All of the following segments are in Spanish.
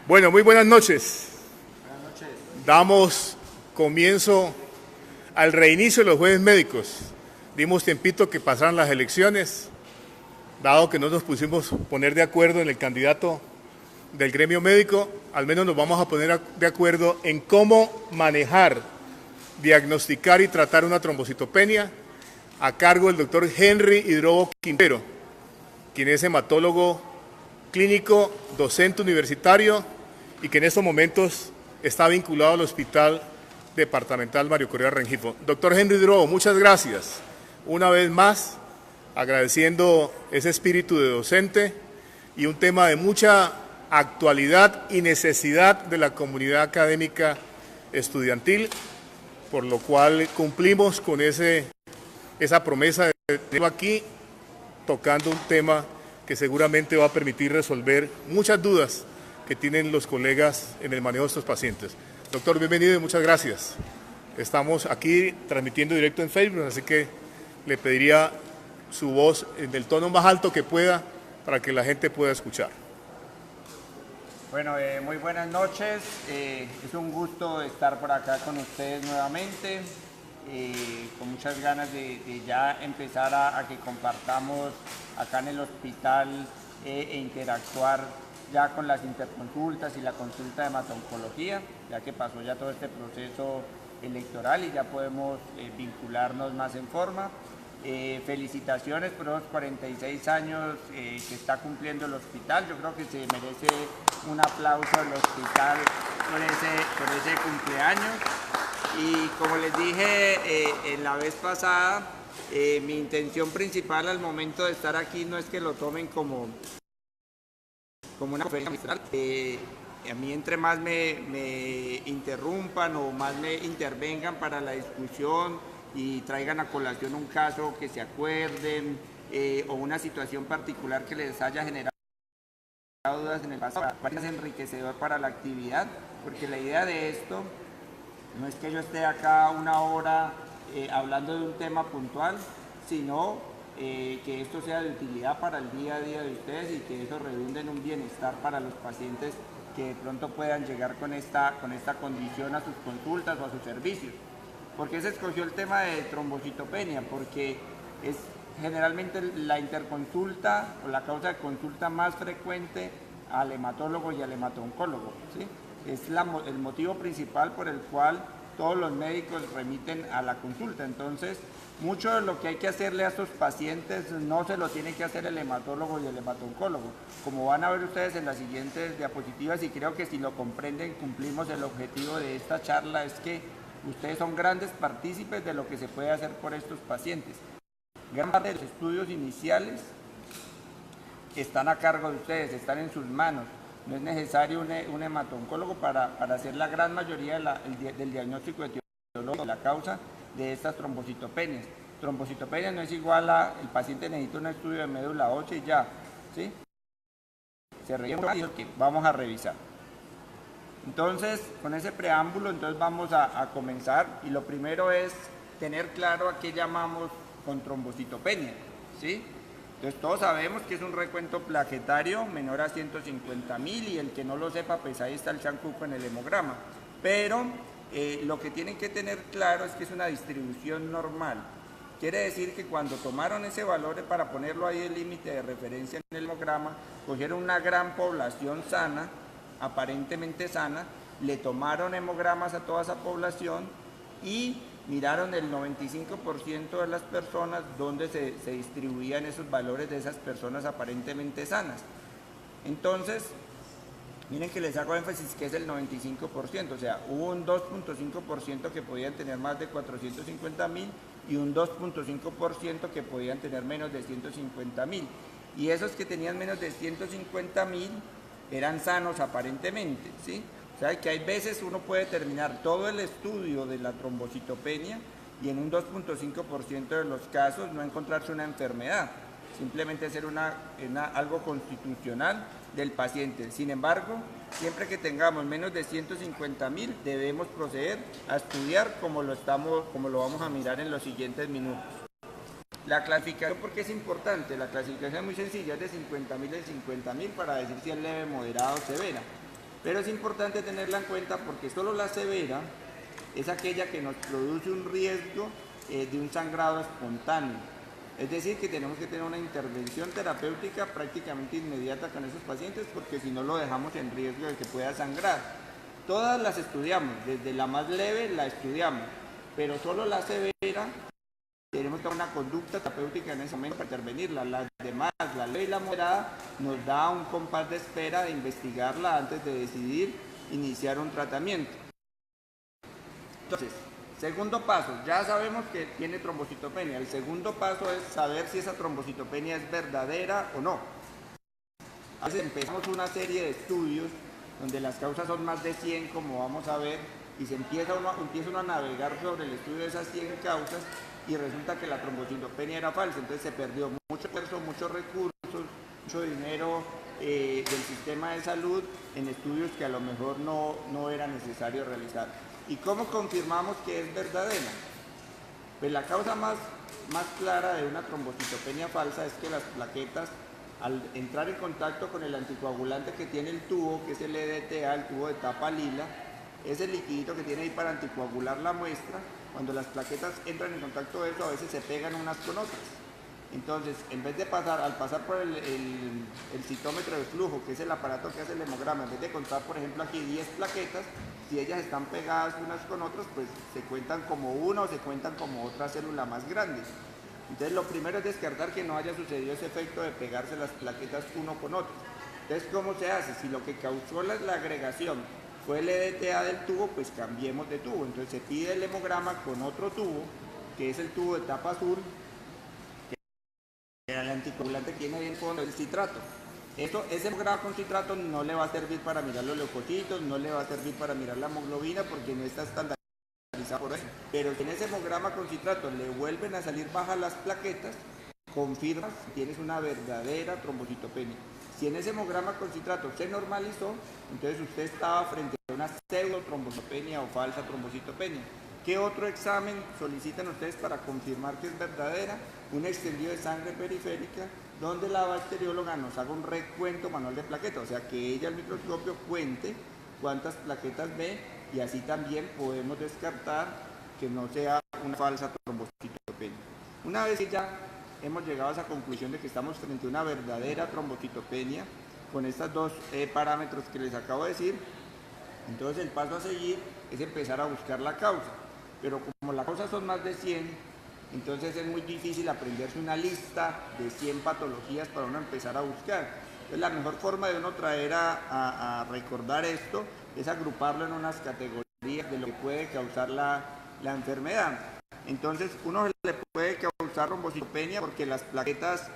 Bueno, muy buenas noches. Buenas noches. Damos comienzo al reinicio de los jueves médicos. Dimos tiempito que pasaran las elecciones, dado que no nos pusimos poner de acuerdo en el candidato del gremio médico, al menos nos vamos a poner de acuerdo en cómo manejar, diagnosticar y tratar una trombocitopenia a cargo del doctor Henry Hidrobo Quintero, quien es hematólogo clínico, docente universitario y que en estos momentos está vinculado al Hospital Departamental Mario Correa Rengifo. Doctor Henry Hidrobo, muchas gracias. Una vez más, agradeciendo ese espíritu de docente y un tema de mucha actualidad y necesidad de la comunidad académica estudiantil, por lo cual cumplimos con esa promesa de tenerlo aquí tocando un tema que seguramente va a permitir resolver muchas dudas que tienen los colegas en el manejo de estos pacientes. Doctor, bienvenido y muchas gracias. Estamos aquí transmitiendo directo en Facebook, así que le pediría su voz en el tono más alto que pueda para que la gente pueda escuchar. Bueno, muy buenas noches. Es un gusto estar por acá con ustedes nuevamente. Con muchas ganas de ya empezar a que compartamos acá en el hospital e interactuar ya con las interconsultas y la consulta de hematoncología, ya que pasó ya todo este proceso electoral y ya podemos vincularnos más en forma. Felicitaciones por los 46 años que está cumpliendo el hospital. Yo creo que se merece un aplauso al hospital por ese cumpleaños. Y como les dije la vez pasada, mi intención principal al momento de estar aquí no es que lo tomen como una conferencia magistral. A mí entre más me interrumpan o más me intervengan para la discusión y traigan a colación un caso que se acuerden o una situación particular que les haya generado dudas en el pasado, es enriquecedor para la actividad, porque la idea de esto no es que yo esté acá una hora hablando de un tema puntual, sino que esto sea de utilidad para el día a día de ustedes y que eso redunde en un bienestar para los pacientes que de pronto puedan llegar con esta condición a sus consultas o a sus servicios. ¿Por qué se escogió el tema de trombocitopenia? Porque es generalmente la interconsulta o la causa de consulta más frecuente al hematólogo y al hematoncólogo, ¿sí? Es el motivo principal por el cual todos los médicos remiten a la consulta. Entonces, mucho de lo que hay que hacerle a estos pacientes no se lo tiene que hacer el hematólogo y el hematoncólogo. Como van a ver ustedes en las siguientes diapositivas, y creo que si lo comprenden, cumplimos el objetivo de esta charla, es que ustedes son grandes partícipes de lo que se puede hacer por estos pacientes. Gran parte de los estudios iniciales están a cargo de ustedes, están en sus manos. No es necesario un hematoncólogo para hacer la gran mayoría del diagnóstico etiológico de la causa de estas trombocitopenias. Trombocitopenia no es igual a el paciente necesita un estudio de médula ósea y ya, ¿sí? Se rellena que vamos a revisar. Entonces, con ese preámbulo, entonces vamos a comenzar, y lo primero es tener claro a qué llamamos con trombocitopenia, ¿sí? Entonces todos sabemos que es un recuento plaquetario menor a 150.000 y el que no lo sepa, pues ahí está el chancuco en el hemograma. Pero lo que tienen que tener claro es que es una distribución normal. Quiere decir que cuando tomaron ese valor para ponerlo ahí el límite de referencia en el hemograma, cogieron una gran población sana, aparentemente sana, le tomaron hemogramas a toda esa población y miraron el 95% de las personas donde se distribuían esos valores de esas personas aparentemente sanas. Entonces, miren que les hago énfasis que es el 95%, o sea, hubo un 2.5% que podían tener más de 450.000 y un 2.5% que podían tener menos de 150.000. Y esos que tenían menos de 150.000 eran sanos aparentemente, ¿sí? O sea, que hay veces uno puede terminar todo el estudio de la trombocitopenia y en un 2.5% de los casos no encontrarse una enfermedad, simplemente ser algo constitucional del paciente. Sin embargo, siempre que tengamos menos de 150.000 debemos proceder a estudiar como lo vamos a mirar en los siguientes minutos. La clasificación, ¿por qué es importante? La clasificación es muy sencilla, es de 50.000 en 50.000 para decir si es leve, moderada o severa. Pero es importante tenerla en cuenta porque solo la severa es aquella que nos produce un riesgo de un sangrado espontáneo. Es decir, que tenemos que tener una intervención terapéutica prácticamente inmediata con esos pacientes porque si no lo dejamos en riesgo de que pueda sangrar. Todas las estudiamos, desde la más leve la estudiamos, pero solo la severa tenemos que tener una conducta terapéutica en ese momento para intervenirla. Las demás, la leve y la moderada, nos da un compás de espera de investigarla antes de decidir iniciar un tratamiento. Entonces, segundo paso, ya sabemos que tiene trombocitopenia. El segundo paso es saber si esa trombocitopenia es verdadera o no. A veces empezamos una serie de estudios donde las causas son más de 100, como vamos a ver, y se empieza uno a navegar sobre el estudio de esas 100 causas y resulta que la trombocitopenia era falsa. Entonces se perdió mucho esfuerzo, muchos recursos, mucho dinero del sistema de salud en estudios que a lo mejor no era necesario realizar. ¿Y cómo confirmamos que es verdadera? Pues la causa más clara de una trombocitopenia falsa es que las plaquetas, al entrar en contacto con el anticoagulante que tiene el tubo, que es el EDTA, el tubo de tapa lila, ese liquidito que tiene ahí para anticoagular la muestra, cuando las plaquetas entran en contacto de eso, a veces se pegan unas con otras. Entonces, en vez de al pasar por el citómetro de flujo, que es el aparato que hace el hemograma, en vez de contar, por ejemplo, aquí 10 plaquetas, si ellas están pegadas unas con otras, pues se cuentan como una o se cuentan como otra célula más grande. Entonces, lo primero es descartar que no haya sucedido ese efecto de pegarse las plaquetas uno con otro. Entonces, ¿cómo se hace? Si lo que causó la agregación fue el EDTA del tubo, pues cambiemos de tubo. Entonces, se pide el hemograma con otro tubo, que es el tubo de tapa azul, el anticoagulante tiene ahí en fondo el citrato. Ese hemograma con citrato no le va a servir para mirar los leucocitos, no le va a servir para mirar la hemoglobina porque no está estandarizado por ahí. Pero si en ese hemograma con citrato le vuelven a salir bajas las plaquetas, confirma si tienes una verdadera trombocitopenia. Si en ese hemograma con citrato se normalizó, entonces usted estaba frente a una pseudotrombocitopenia o falsa trombocitopenia. ¿Qué otro examen solicitan ustedes para confirmar que es verdadera? Un extendido de sangre periférica, donde la bacterióloga nos haga un recuento manual de plaquetas, o sea, que ella al microscopio cuente cuántas plaquetas ve y así también podemos descartar que no sea una falsa trombocitopenia. Una vez que ya hemos llegado a esa conclusión de que estamos frente a una verdadera trombocitopenia, con estos dos parámetros que les acabo de decir, entonces el paso a seguir es empezar a buscar la causa. Pero como las causas son más de 100, entonces es muy difícil aprenderse una lista de 100 patologías para uno empezar a buscar. Entonces la mejor forma de uno traer a recordar esto es agruparlo en unas categorías de lo que puede causar la enfermedad. Entonces uno le puede causar trombocitopenia porque las plaquetas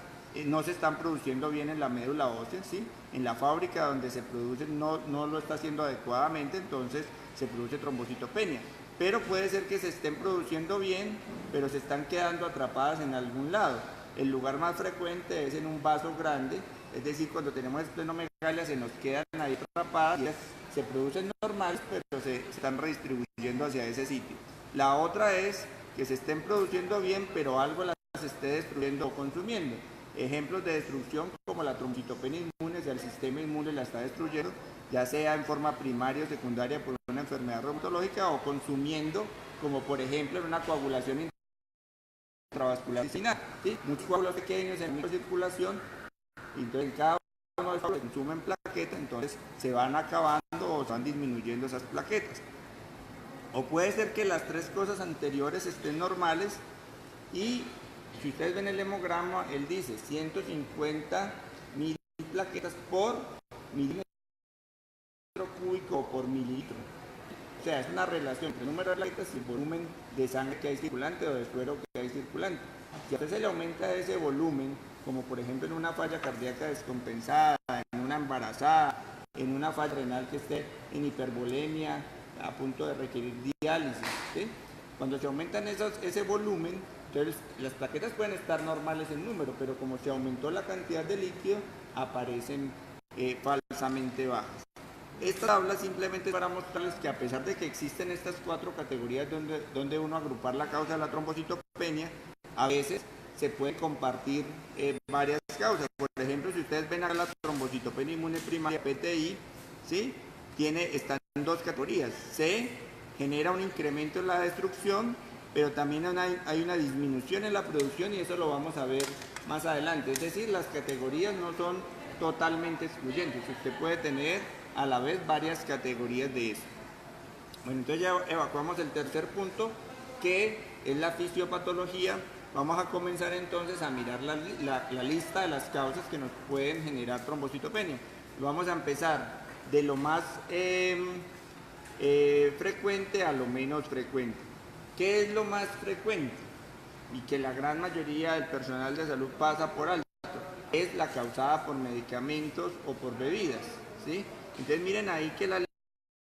no se están produciendo bien en la médula ósea, ¿sí? En la fábrica donde se producen no lo está haciendo adecuadamente, entonces se produce trombocitopenia. Pero puede ser que se estén produciendo bien, pero se están quedando atrapadas en algún lado. El lugar más frecuente es en un vaso grande, es decir, cuando tenemos esplenomegalia se nos quedan ahí atrapadas y se producen normales, pero se están redistribuyendo hacia ese sitio. La otra es que se estén produciendo bien, pero algo las esté destruyendo o consumiendo. Ejemplos de destrucción como la trombocitopenia inmune, si el sistema inmune la está destruyendo, ya sea en forma primaria o secundaria por una enfermedad reumatológica o consumiendo, como por ejemplo en una coagulación intravascular intestinal, ¿sí? Muchos coágulos pequeños en microcirculación, y entonces en cada uno de esos consumen plaquetas, entonces se van acabando o se van disminuyendo esas plaquetas. O puede ser que las tres cosas anteriores estén normales y si ustedes ven el hemograma, él dice 150.000 plaquetas por milímetro cúbico o por mililitro. O sea, es una relación entre el número de plaquetas y el volumen de sangre que hay circulante o de suero que hay circulante. Si a usted se le aumenta ese volumen, como por ejemplo en una falla cardíaca descompensada, en una embarazada, en una falla renal que esté en hipervolemia, a punto de requerir diálisis, ¿sí? Cuando se aumentan ese volumen, entonces las plaquetas pueden estar normales en número, pero como se aumentó la cantidad de líquido, aparecen falsamente bajas. Esta tabla simplemente es para mostrarles que a pesar de que existen estas cuatro categorías donde uno agrupar la causa de la trombocitopenia, a veces se pueden compartir varias causas. Por ejemplo, si ustedes ven acá la trombocitopenia inmune primaria, PTI, ¿sí? están en dos categorías. Se genera un incremento en la destrucción, pero también hay una disminución en la producción, y eso lo vamos a ver más adelante. Es decir, las categorías no son totalmente excluyentes. Usted puede tener a la vez varias categorías de eso. Bueno, entonces ya evacuamos el tercer punto, que es la fisiopatología. Vamos a comenzar entonces a mirar la lista de las causas que nos pueden generar trombocitopenia. Vamos a empezar de lo más frecuente a lo menos frecuente. ¿Qué es lo más frecuente? Y que la gran mayoría del personal de salud pasa por alto. Es la causada por medicamentos o por bebidas, ¿sí? Entonces miren ahí que la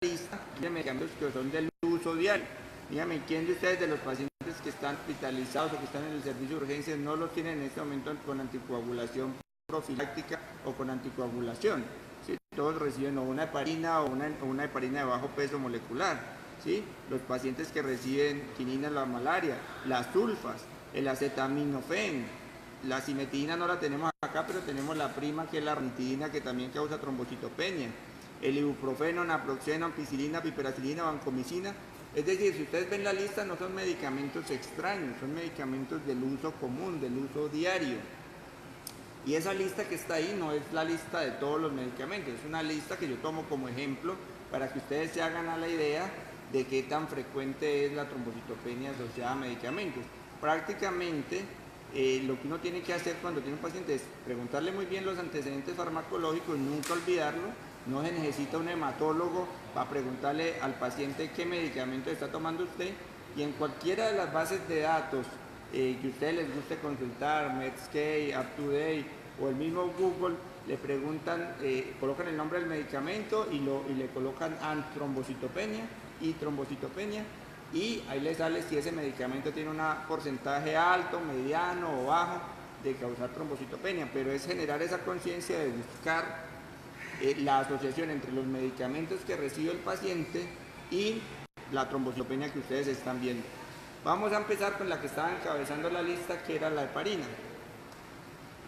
lista de medicamentos que son del uso diario. Díganme, ¿quién de ustedes, de los pacientes que están hospitalizados o que están en el servicio de urgencias, no los tienen en este momento con anticoagulación profiláctica o con anticoagulación? ¿Sí? Todos reciben o una heparina o una heparina de bajo peso molecular. ¿Sí? Los pacientes que reciben quinina en la malaria, las sulfas, el acetaminofén, la cimetidina no la tenemos acá, pero tenemos la prima, que es la ranitidina, que también causa trombocitopenia, el ibuprofeno, naproxeno, ampicilina, piperacilina, vancomicina. Es decir, si ustedes ven la lista, no son medicamentos extraños, son medicamentos del uso común, del uso diario. Y esa lista que está ahí no es la lista de todos los medicamentos, es una lista que yo tomo como ejemplo para que ustedes se hagan a la idea de qué tan frecuente es la trombocitopenia asociada a medicamentos. Prácticamente lo que uno tiene que hacer cuando tiene un paciente es preguntarle muy bien los antecedentes farmacológicos, nunca olvidarlo. No se necesita un hematólogo para preguntarle al paciente qué medicamento está tomando usted, y en cualquiera de las bases de datos que a ustedes les guste consultar, Medscape, UpToDate o el mismo Google, le preguntan, colocan el nombre del medicamento y le colocan trombocitopenia y trombocitopenia, y ahí les sale si ese medicamento tiene un porcentaje alto, mediano o bajo de causar trombocitopenia. Pero es generar esa conciencia de buscar la asociación entre los medicamentos que recibe el paciente y la trombocitopenia que ustedes están viendo. Vamos a empezar con la que estaba encabezando la lista, que era la heparina.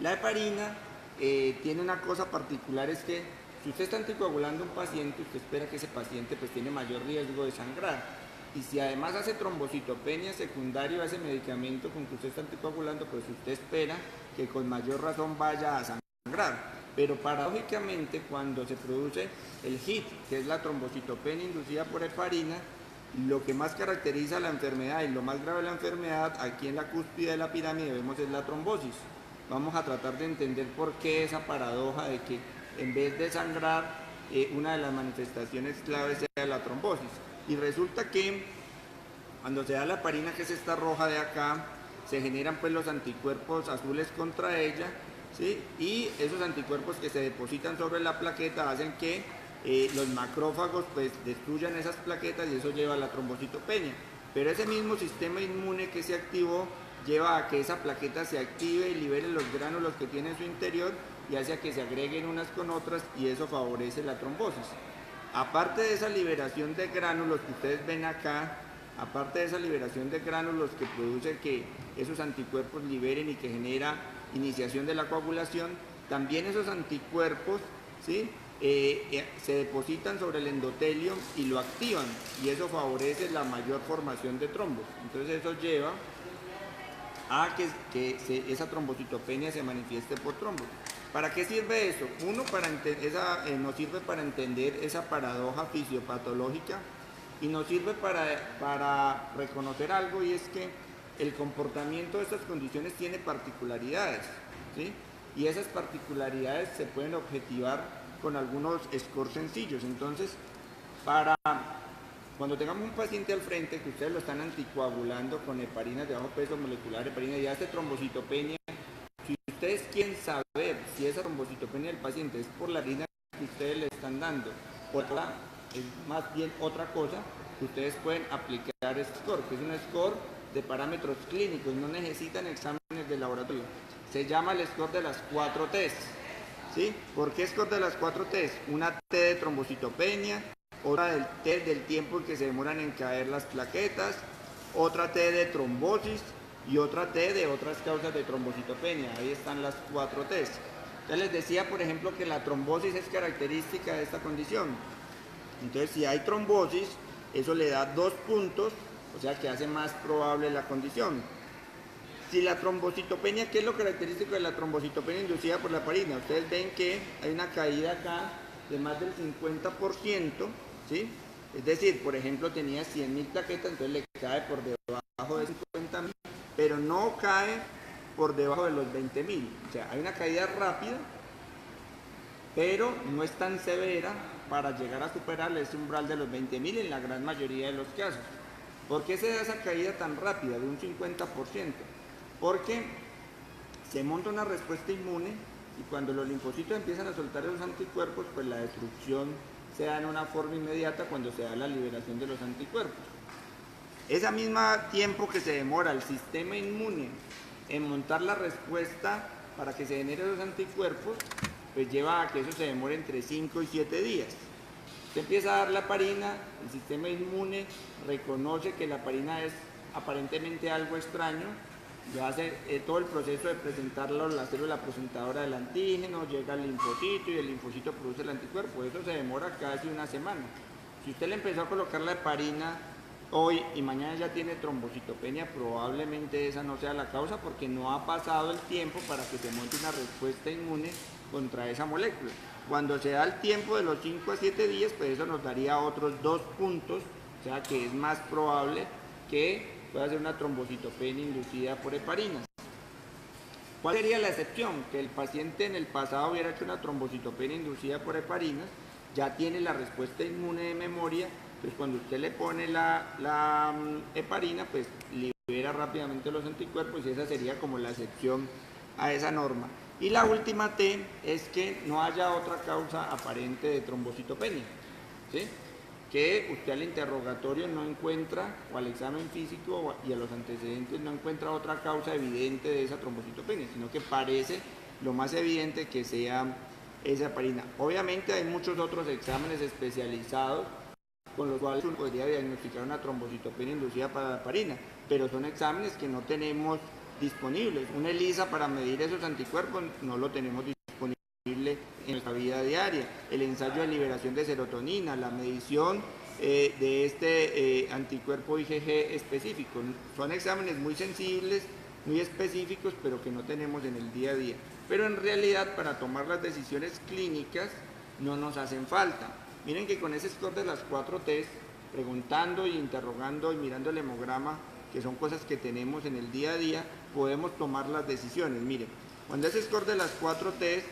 La heparina tiene una cosa particular, es que si usted está anticoagulando a un paciente, usted espera que ese paciente pues tiene mayor riesgo de sangrar. Y si además hace trombocitopenia secundario a ese medicamento con que usted está anticoagulando, pues usted espera que con mayor razón vaya a sangrar. Pero paradójicamente, cuando se produce el HIT, que es la trombocitopenia inducida por heparina, lo que más caracteriza la enfermedad y lo más grave de la enfermedad, aquí en la cúspide de la pirámide vemos, es la trombosis. Vamos a tratar de entender por qué esa paradoja de que en vez de sangrar, una de las manifestaciones claves sea la trombosis. Y resulta que cuando se da la heparina, que es esta roja de acá, se generan pues los anticuerpos azules contra ella, ¿sí? Y esos anticuerpos que se depositan sobre la plaqueta hacen que los macrófagos pues destruyan esas plaquetas, y eso lleva a la trombocitopenia. Pero ese mismo sistema inmune que se activó lleva a que esa plaqueta se active y libere los gránulos que tiene en su interior, y hace a que se agreguen unas con otras, y eso favorece la trombosis. Aparte de esa liberación de gránulos que ustedes ven acá, aparte de esa liberación de gránulos que produce que esos anticuerpos liberen y que genera iniciación de la coagulación, también esos anticuerpos, ¿sí?, se depositan sobre el endotelio y lo activan, y eso favorece la mayor formación de trombos. Entonces eso lleva a que esa trombocitopenia se manifieste por trombos. ¿Para qué sirve eso? Uno, nos sirve para entender esa paradoja fisiopatológica, y nos sirve para reconocer algo, y es que el comportamiento de estas condiciones tiene particularidades, ¿sí? Y esas particularidades se pueden objetivar con algunos scores sencillos. Entonces, cuando tengamos un paciente al frente que ustedes lo están anticoagulando con heparinas de bajo peso molecular, heparina y hace trombocitopenia, si ustedes quieren saber si esa trombocitopenia del paciente es por la harina que ustedes le están dando, o es más bien otra cosa, ustedes pueden aplicar este score, que es un score de parámetros clínicos, no necesitan exámenes de laboratorio. Se llama el score de las 4 T's. ¿Sí? ¿Por qué score de las 4 T's? Una T de trombocitopenia, otra del T del tiempo en que se demoran en caer las plaquetas, otra T de trombosis y otra T de otras causas de trombocitopenia. Ahí están las 4 T's. Ya les decía, por ejemplo, que la trombosis es característica de esta condición. Entonces, si hay trombosis, eso le da 2 puntos, o sea que hace más probable la condición. Si la trombocitopenia, ¿qué es lo característico de la trombocitopenia inducida por la heparina? Ustedes ven que hay una caída acá de más del 50%, ¿sí? Es decir, por ejemplo, tenía 100.000 plaquetas, entonces le cae por debajo de 50.000, pero no cae por debajo de los 20.000. O sea, hay una caída rápida, pero no es tan severa para llegar a superar ese umbral de los 20.000 en la gran mayoría de los casos. ¿Por qué se da esa caída tan rápida de un 50%? Porque se monta una respuesta inmune y cuando los linfocitos empiezan a soltar los anticuerpos, pues la destrucción se da en una forma inmediata cuando se da la liberación de los anticuerpos. Ese mismo tiempo que se demora el sistema inmune en montar la respuesta para que se generen los anticuerpos, pues lleva a que eso se demore entre 5 y 7 días. Se empieza a dar la heparina, el sistema inmune reconoce que la heparina es aparentemente algo extraño, lo hace todo el proceso de presentarlo a la célula presentadora del antígeno, llega al linfocito y el linfocito produce el anticuerpo. Eso se demora casi una semana. Si usted le empezó a colocar la heparina hoy y mañana ya tiene trombocitopenia, probablemente esa no sea la causa porque no ha pasado el tiempo para que se monte una respuesta inmune contra esa molécula. Cuando se da el tiempo de los 5 a 7 días, pues eso nos daría otros 2 puntos, o sea que es más probable que puede ser una trombocitopenia inducida por heparinas. ¿Cuál sería la excepción? Que el paciente en el pasado hubiera hecho una trombocitopenia inducida por heparinas, ya tiene la respuesta inmune de memoria, pues cuando usted le pone la heparina, pues libera rápidamente los anticuerpos y esa sería como la excepción a esa norma. Y la última T es que no haya otra causa aparente de trombocitopenia, ¿sí? Que usted al interrogatorio no encuentra, o al examen físico y a los antecedentes no encuentra otra causa evidente de esa trombocitopenia, sino que parece lo más evidente que sea esa heparina. Obviamente hay muchos otros exámenes especializados con los cuales uno podría diagnosticar una trombocitopenia inducida para la heparina, pero son exámenes que no tenemos disponibles. Un ELISA para medir esos anticuerpos no lo tenemos disponible en nuestra vida diaria. El ensayo de liberación de serotonina, la medición de este anticuerpo IgG específico. Son exámenes muy sensibles, muy específicos, pero que no tenemos en el día a día. Pero en realidad para tomar las decisiones clínicas no nos hacen falta. Miren que con ese score de las 4 T's, preguntando y interrogando y mirando el hemograma, que son cosas que tenemos en el día a día, podemos tomar las decisiones. Miren, cuando ese score de las 4 T's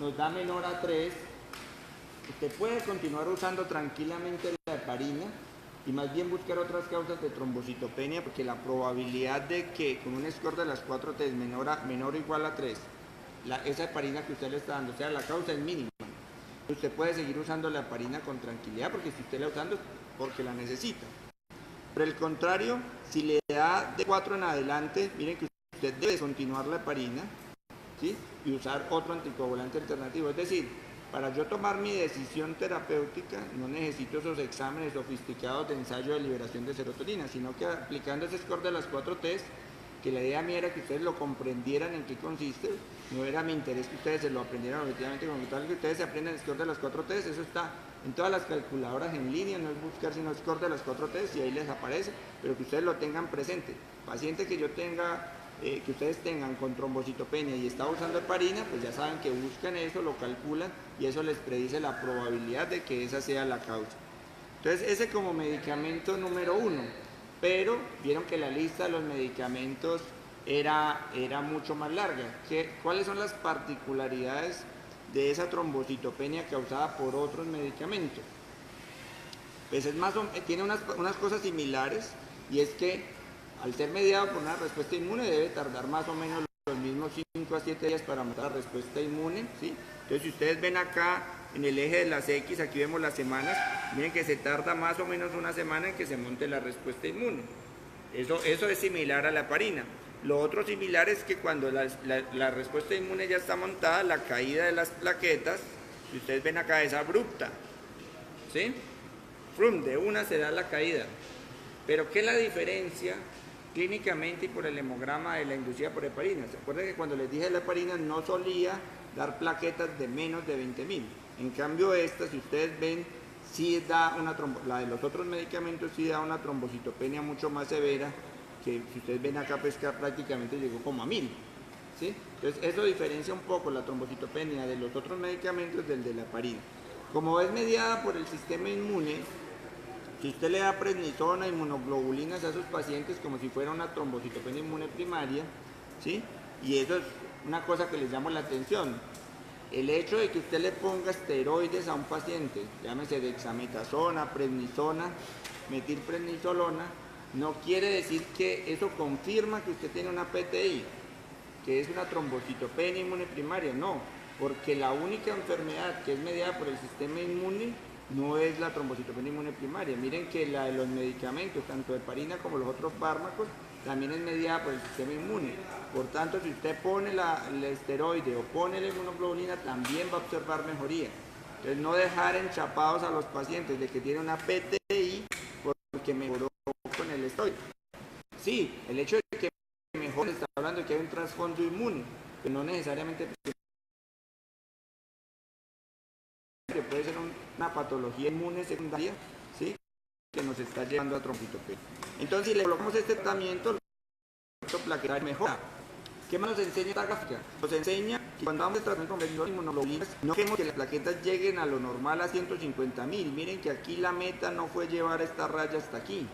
nos da menor a 3, usted puede continuar usando tranquilamente la heparina y más bien buscar otras causas de trombocitopenia, porque la probabilidad de que con un score de las 4 T's menor o igual a 3, esa heparina que usted le está dando, o sea, la causa es mínima. Usted puede seguir usando la heparina con tranquilidad, porque si usted la está usando es porque la necesita. Por el contrario, si le da de 4 en adelante, miren que usted debe continuar la heparina, ¿sí? Y usar otro anticoagulante alternativo. Es decir, para yo tomar mi decisión terapéutica no necesito esos exámenes sofisticados de ensayo de liberación de serotonina, sino que aplicando ese score de las 4 T's, que la idea mía era que ustedes lo comprendieran en qué consiste, no era mi interés que ustedes se lo aprendieran objetivamente, como tal que ustedes se aprendan el score de las 4 T's, eso está en todas las calculadoras en línea, no es buscar sino el score de las 4 T's y ahí les aparece, pero que ustedes lo tengan presente. Paciente que yo tenga, que ustedes tengan con trombocitopenia y está usando heparina, pues ya saben que buscan eso, lo calculan y eso les predice la probabilidad de que esa sea la causa. Entonces ese como medicamento número 1. Pero vieron que la lista de los medicamentos era mucho más larga. ¿Cuáles son las particularidades de esa trombocitopenia causada por otros medicamentos? Pues tiene unas cosas similares, y es que al ser mediado por una respuesta inmune debe tardar más o menos los mismos 5 a 7 días para matar la respuesta inmune, ¿sí? Entonces si ustedes ven acá en el eje de las X, aquí vemos las semanas, miren que se tarda más o menos una semana en que se monte la respuesta inmune. Eso es similar a la heparina. Lo otro similar es que cuando la respuesta inmune ya está montada, la caída de las plaquetas, si ustedes ven acá, es abrupta, ¿sí? De una se da la caída. Pero ¿qué es la diferencia clínicamente y por el hemograma de la inducida por heparina? ¿Se acuerdan que cuando les dije la heparina no solía dar plaquetas de menos de 20.000? En cambio esta, si ustedes ven, sí da la de los otros medicamentos sí da una trombocitopenia mucho más severa, que si ustedes ven acá, pues que prácticamente llegó como a 1000. ¿Sí? Entonces eso diferencia un poco la trombocitopenia de los otros medicamentos del de la heparina. Como es mediada por el sistema inmune, si usted le da prednisona, inmunoglobulinas a esos pacientes como si fuera una trombocitopenia inmune primaria, ¿sí? Y eso es una cosa que les llama la atención. El hecho de que usted le ponga esteroides a un paciente, llámese dexametasona, prednisona, metilprednisolona, no quiere decir que eso confirma que usted tiene una PTI, que es una trombocitopenia inmune primaria, no, porque la única enfermedad que es mediada por el sistema inmune no es la trombocitopenia inmune primaria. Miren que la de los medicamentos, tanto heparina como los otros fármacos, también es mediada por el sistema inmune. Por tanto, si usted pone el esteroide o pone la inmunoglobulina, también va a observar mejoría. Entonces, no dejar enchapados a los pacientes de que tiene una PTI porque mejoró con el esteroide. Sí, el hecho de que mejor está hablando de que hay un trasfondo inmune, pero no necesariamente puede ser una patología inmune secundaria, ¿sí?, que nos está llevando a trombocitopenia. Entonces, si le colocamos este tratamiento, el efecto plaquetario mejora. ¿Qué más nos enseña esta gráfica? Nos enseña que cuando damos el tratamiento con prednisona y inmunoglobulinas, no queremos que las plaquetas lleguen a lo normal a 150.000. Miren que aquí la meta no fue llevar esta raya hasta aquí.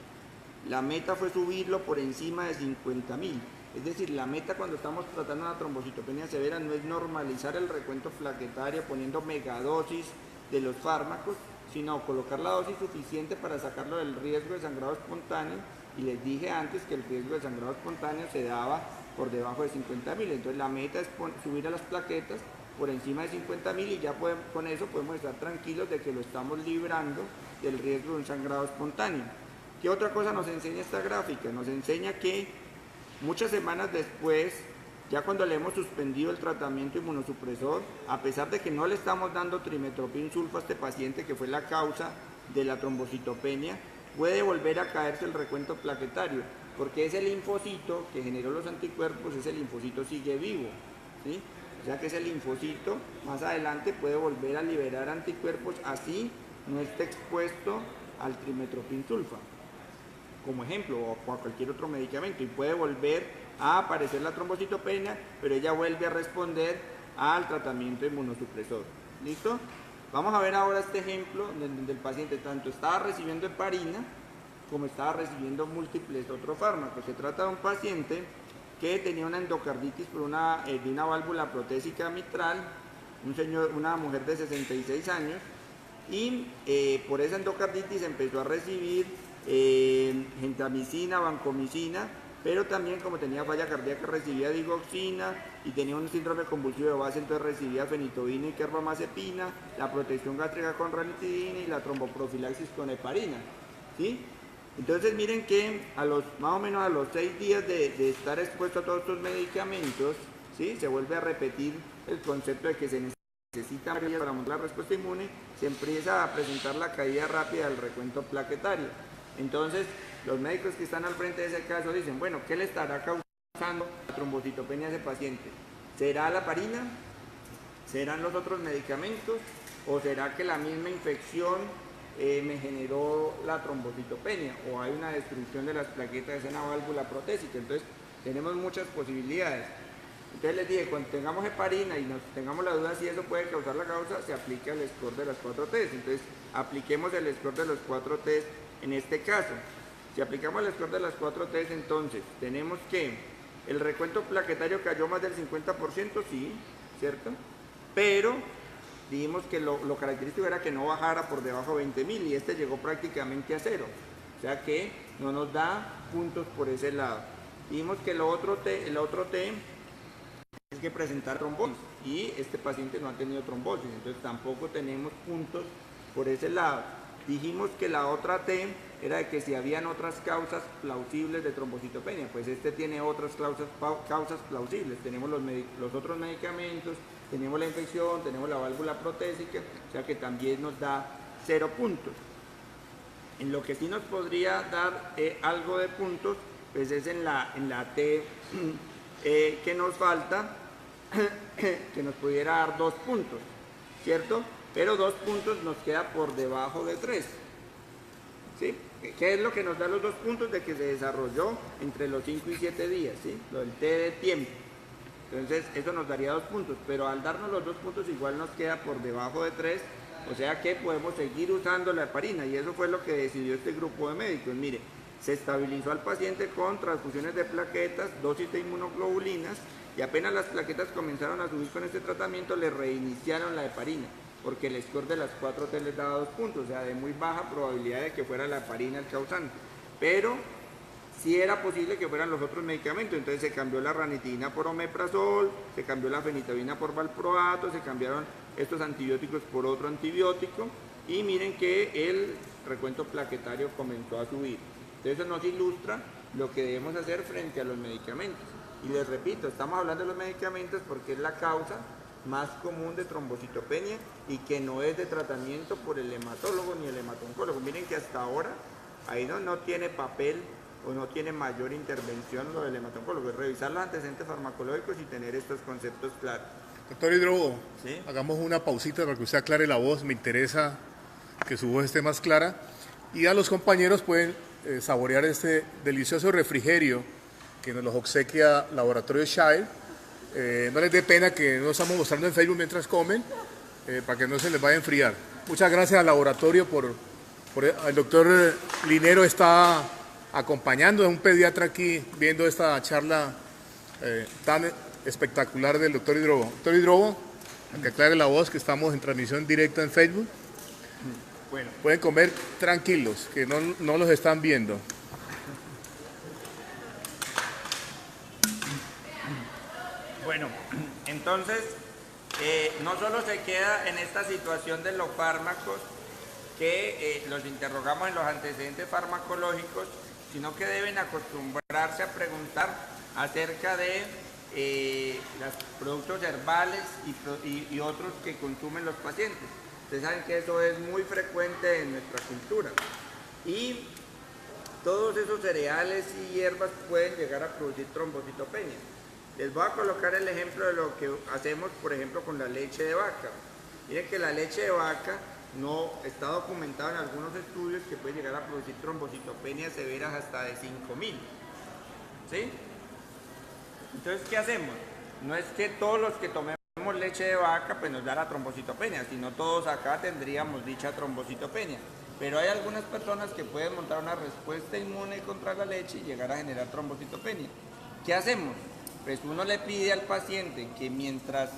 La meta fue subirlo por encima de 50.000. Es decir, la meta cuando estamos tratando una trombocitopenia severa no es normalizar el recuento plaquetario poniendo megadosis de los fármacos, sino colocar la dosis suficiente para sacarlo del riesgo de sangrado espontáneo. Y les dije antes que el riesgo de sangrado espontáneo se daba por debajo de 50.000. Entonces la meta es subir a las plaquetas por encima de 50.000 y ya con eso podemos estar tranquilos de que lo estamos librando del riesgo de un sangrado espontáneo. ¿Qué otra cosa nos enseña esta gráfica? Nos enseña que muchas semanas después, ya cuando le hemos suspendido el tratamiento inmunosupresor, a pesar de que no le estamos dando trimetoprim sulfa a este paciente, que fue la causa de la trombocitopenia, puede volver a caerse el recuento plaquetario, porque ese linfocito que generó los anticuerpos, ese linfocito sigue vivo, ¿sí? O sea que ese linfocito más adelante puede volver a liberar anticuerpos, así no esté expuesto al trimetoprim sulfa, como ejemplo, o a cualquier otro medicamento, y puede volver a aparecer la trombocitopenia, pero ella vuelve a responder al tratamiento inmunosupresor. ¿Listo? Vamos a ver ahora este ejemplo donde el paciente tanto estaba recibiendo heparina como estaba recibiendo múltiples otros fármacos. Se trata de un paciente que tenía una endocarditis por de una válvula protésica mitral, una mujer de 66 años, y por esa endocarditis empezó a recibir gentamicina, vancomicina, pero también como tenía falla cardíaca recibía digoxina y tenía un síndrome convulsivo de base, entonces recibía fenitoína y carbamazepina, la protección gástrica con ranitidina y la tromboprofilaxis con heparina, ¿sí? Entonces miren que más o menos a los 6 días de estar expuesto a todos estos medicamentos, ¿sí?, se vuelve a repetir el concepto de que se necesita para montar la respuesta inmune, se empieza a presentar la caída rápida del recuento plaquetario. Entonces, los médicos que están al frente de ese caso dicen, bueno, ¿qué le estará causando la trombocitopenia a ese paciente? ¿Será la heparina? ¿Serán los otros medicamentos? ¿O será que la misma infección me generó la trombocitopenia? ¿O hay una destrucción de las plaquetas de una válvula protésica? Entonces, tenemos muchas posibilidades. Entonces les dije, cuando tengamos heparina y tengamos la duda si eso puede causar la causa, se aplica el score de las 4 T's. Entonces, apliquemos el score de los 4 T's en este caso. Si aplicamos el score de las 4 T's, entonces tenemos que el recuento plaquetario cayó más del 50%, sí, ¿cierto? Pero dijimos que lo característico era que no bajara por debajo de 20.000 y este llegó prácticamente a 0. O sea que no nos da puntos por ese lado. Dijimos que el otro T es que presentar trombosis y este paciente no ha tenido trombosis, entonces tampoco tenemos puntos por ese lado. Dijimos que la otra T era de que si habían otras causas plausibles de trombocitopenia, pues este tiene otras causas plausibles. Tenemos los otros medicamentos, tenemos la infección, tenemos la válvula protésica, o sea que también nos da 0 puntos. En lo que sí nos podría dar algo de puntos, pues es en la T que nos falta, que nos pudiera dar 2 puntos, ¿cierto? pero 2 puntos nos queda por debajo de 3. ¿Sí? ¿Qué es lo que nos da los 2 puntos? De que se desarrolló entre los 5 y 7 días, ¿sí? Lo del T de tiempo. Entonces eso nos daría 2 puntos, pero al darnos los 2 puntos igual nos queda por debajo de 3, o sea que podemos seguir usando la heparina, y eso fue lo que decidió este grupo de médicos. Mire, se estabilizó al paciente con transfusiones de plaquetas, dosis de inmunoglobulinas, y apenas las plaquetas comenzaron a subir con este tratamiento, le reiniciaron la heparina, porque el score de las 4 T les daba 2 puntos, o sea, de muy baja probabilidad de que fuera la heparina el causante. Pero sí era posible que fueran los otros medicamentos, entonces se cambió la ranitidina por omeprazol, se cambió la fenitabina por valproato, se cambiaron estos antibióticos por otro antibiótico, y miren que el recuento plaquetario comenzó a subir. Entonces eso nos ilustra lo que debemos hacer frente a los medicamentos. Y les repito, estamos hablando de los medicamentos porque es la causa más común de trombocitopenia y que no es de tratamiento por el hematólogo ni el hematoncólogo. Miren que hasta ahora ahí no tiene papel o no tiene mayor intervención lo del hematoncólogo, es revisar los antecedentes farmacológicos y tener estos conceptos claros. Doctor Hidrobo, ¿Sí? hagamos una pausita para que usted aclare la voz, me interesa que su voz esté más clara, y a los compañeros pueden saborear este delicioso refrigerio que nos los obsequia Laboratorio Shire. No les dé pena que no estamos mostrando en Facebook mientras comen, para que no se les vaya a enfriar. Muchas gracias al laboratorio el doctor Linero está acompañando, es un pediatra aquí viendo esta charla tan espectacular del doctor Hidrobo. Doctor Hidrobo, que aclare la voz, que estamos en transmisión directa en Facebook. Bueno. Pueden comer tranquilos, que no los están viendo. Bueno, entonces no solo se queda en esta situación de los fármacos que los interrogamos en los antecedentes farmacológicos, sino que deben acostumbrarse a preguntar acerca de los productos herbales y otros que consumen los pacientes. Ustedes saben que eso es muy frecuente en nuestra cultura. Y todos esos cereales y hierbas pueden llegar a producir trombocitopenia. Les voy a colocar el ejemplo de lo que hacemos, por ejemplo, con la leche de vaca. Miren que la leche de vaca no está documentado en algunos estudios que puede llegar a producir trombocitopenias severas hasta de 5.000. ¿Sí? Entonces, ¿qué hacemos? No es que todos los que tomemos leche de vaca pues nos da la trombocitopenia, sino todos acá tendríamos dicha trombocitopenia. Pero hay algunas personas que pueden montar una respuesta inmune contra la leche y llegar a generar trombocitopenia. ¿Qué hacemos? Pues uno le pide al paciente que mientras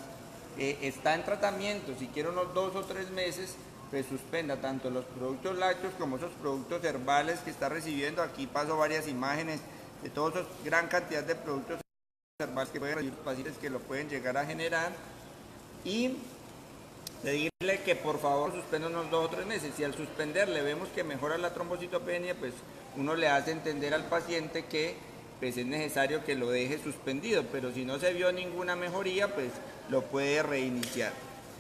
está en tratamiento, si quiere unos 2 o 3 meses, pues suspenda tanto los productos lácteos como esos productos herbales que está recibiendo. Aquí paso varias imágenes de toda esa gran cantidad de productos herbales que pueden recibir pacientes que lo pueden llegar a generar, y pedirle que por favor suspenda unos 2 o 3 meses. Si al suspenderle vemos que mejora la trombocitopenia, pues uno le hace entender al paciente que pues es necesario que lo deje suspendido, pero si no se vio ninguna mejoría, pues lo puede reiniciar.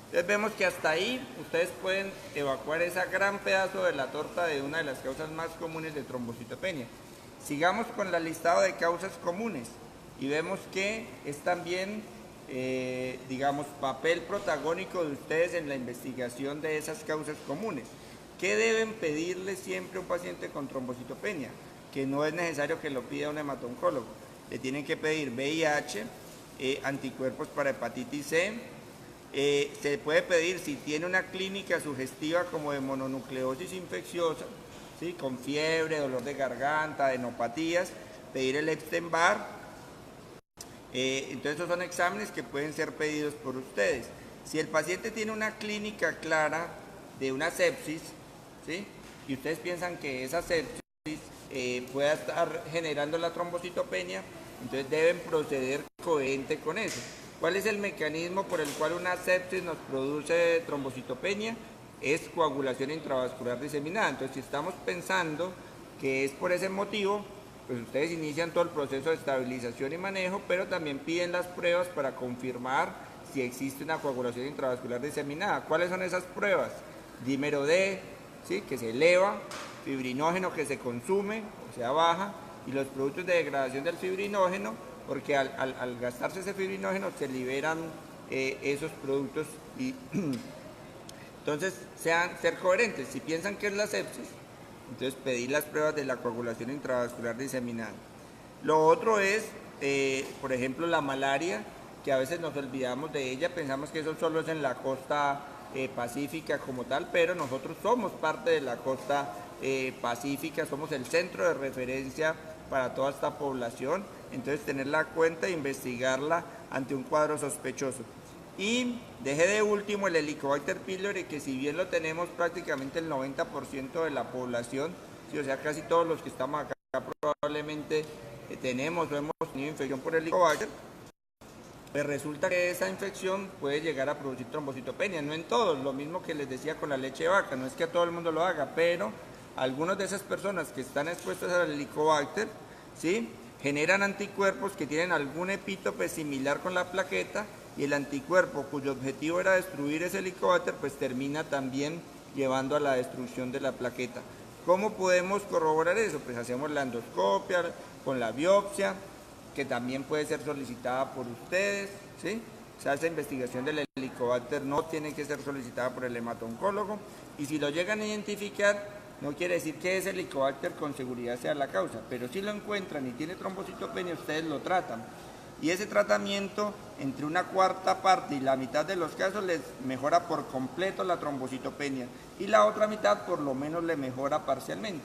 Entonces vemos que hasta ahí ustedes pueden evacuar ese gran pedazo de la torta de una de las causas más comunes de trombocitopenia. Sigamos con el listado de causas comunes y vemos que es también, digamos, papel protagónico de ustedes en la investigación de esas causas comunes. ¿Qué deben pedirle siempre a un paciente con trombocitopenia? Que no es necesario que lo pida un hematoncólogo. Le tienen que pedir VIH, anticuerpos para hepatitis C. Se puede pedir, si tiene una clínica sugestiva como de mononucleosis infecciosa, ¿sí?, con fiebre, dolor de garganta, adenopatías, pedir el Epstein-Barr. Entonces esos son exámenes que pueden ser pedidos por ustedes. Si el paciente tiene una clínica clara de una sepsis, ¿sí?, y ustedes piensan que esa sepsis pueda estar generando la trombocitopenia, entonces deben proceder coherente con eso. ¿Cuál es el mecanismo por el cual una sepsis nos produce trombocitopenia? Es coagulación intravascular diseminada. Entonces, si estamos pensando que es por ese motivo, pues ustedes inician todo el proceso de estabilización y manejo, pero también piden las pruebas para confirmar si existe una coagulación intravascular diseminada. ¿Cuáles son esas pruebas? Dímero D, ¿sí?, que se eleva, fibrinógeno que se consume, o sea, baja, y los productos de degradación del fibrinógeno, porque al gastarse ese fibrinógeno se liberan esos productos Entonces, ser coherentes. Si piensan que es la sepsis, entonces pedir las pruebas de la coagulación intravascular diseminada. Lo otro es, por ejemplo, la malaria, que a veces nos olvidamos de ella, pensamos que eso solo es en la costa pacífica como tal, pero nosotros somos parte de la costa pacífica, somos el centro de referencia para toda esta población, entonces tenerla en cuenta e investigarla ante un cuadro sospechoso. Y dejé de último el Helicobacter pylori, que si bien lo tenemos prácticamente el 90% de la población, sí, o sea, casi todos los que estamos acá probablemente tenemos o hemos tenido infección por Helicobacter, pues resulta que esa infección puede llegar a producir trombocitopenia, no en todos, lo mismo que les decía con la leche de vaca, no es que a todo el mundo lo haga, pero algunas de esas personas que están expuestas al Helicobacter, ¿sí?, generan anticuerpos que tienen algún epítope similar con la plaqueta, y el anticuerpo cuyo objetivo era destruir ese Helicobacter, pues termina también llevando a la destrucción de la plaqueta. ¿Cómo podemos corroborar eso? Pues hacemos la endoscopia con la biopsia, que también puede ser solicitada por ustedes, ¿sí? O sea, esa investigación del Helicobacter no tiene que ser solicitada por el hematoncólogo, y si lo llegan a identificar, no quiere decir que ese Helicobacter con seguridad sea la causa, pero si lo encuentran y tiene trombocitopenia, ustedes lo tratan. Y ese tratamiento, entre una cuarta parte y la mitad de los casos, les mejora por completo la trombocitopenia, y la otra mitad por lo menos le mejora parcialmente.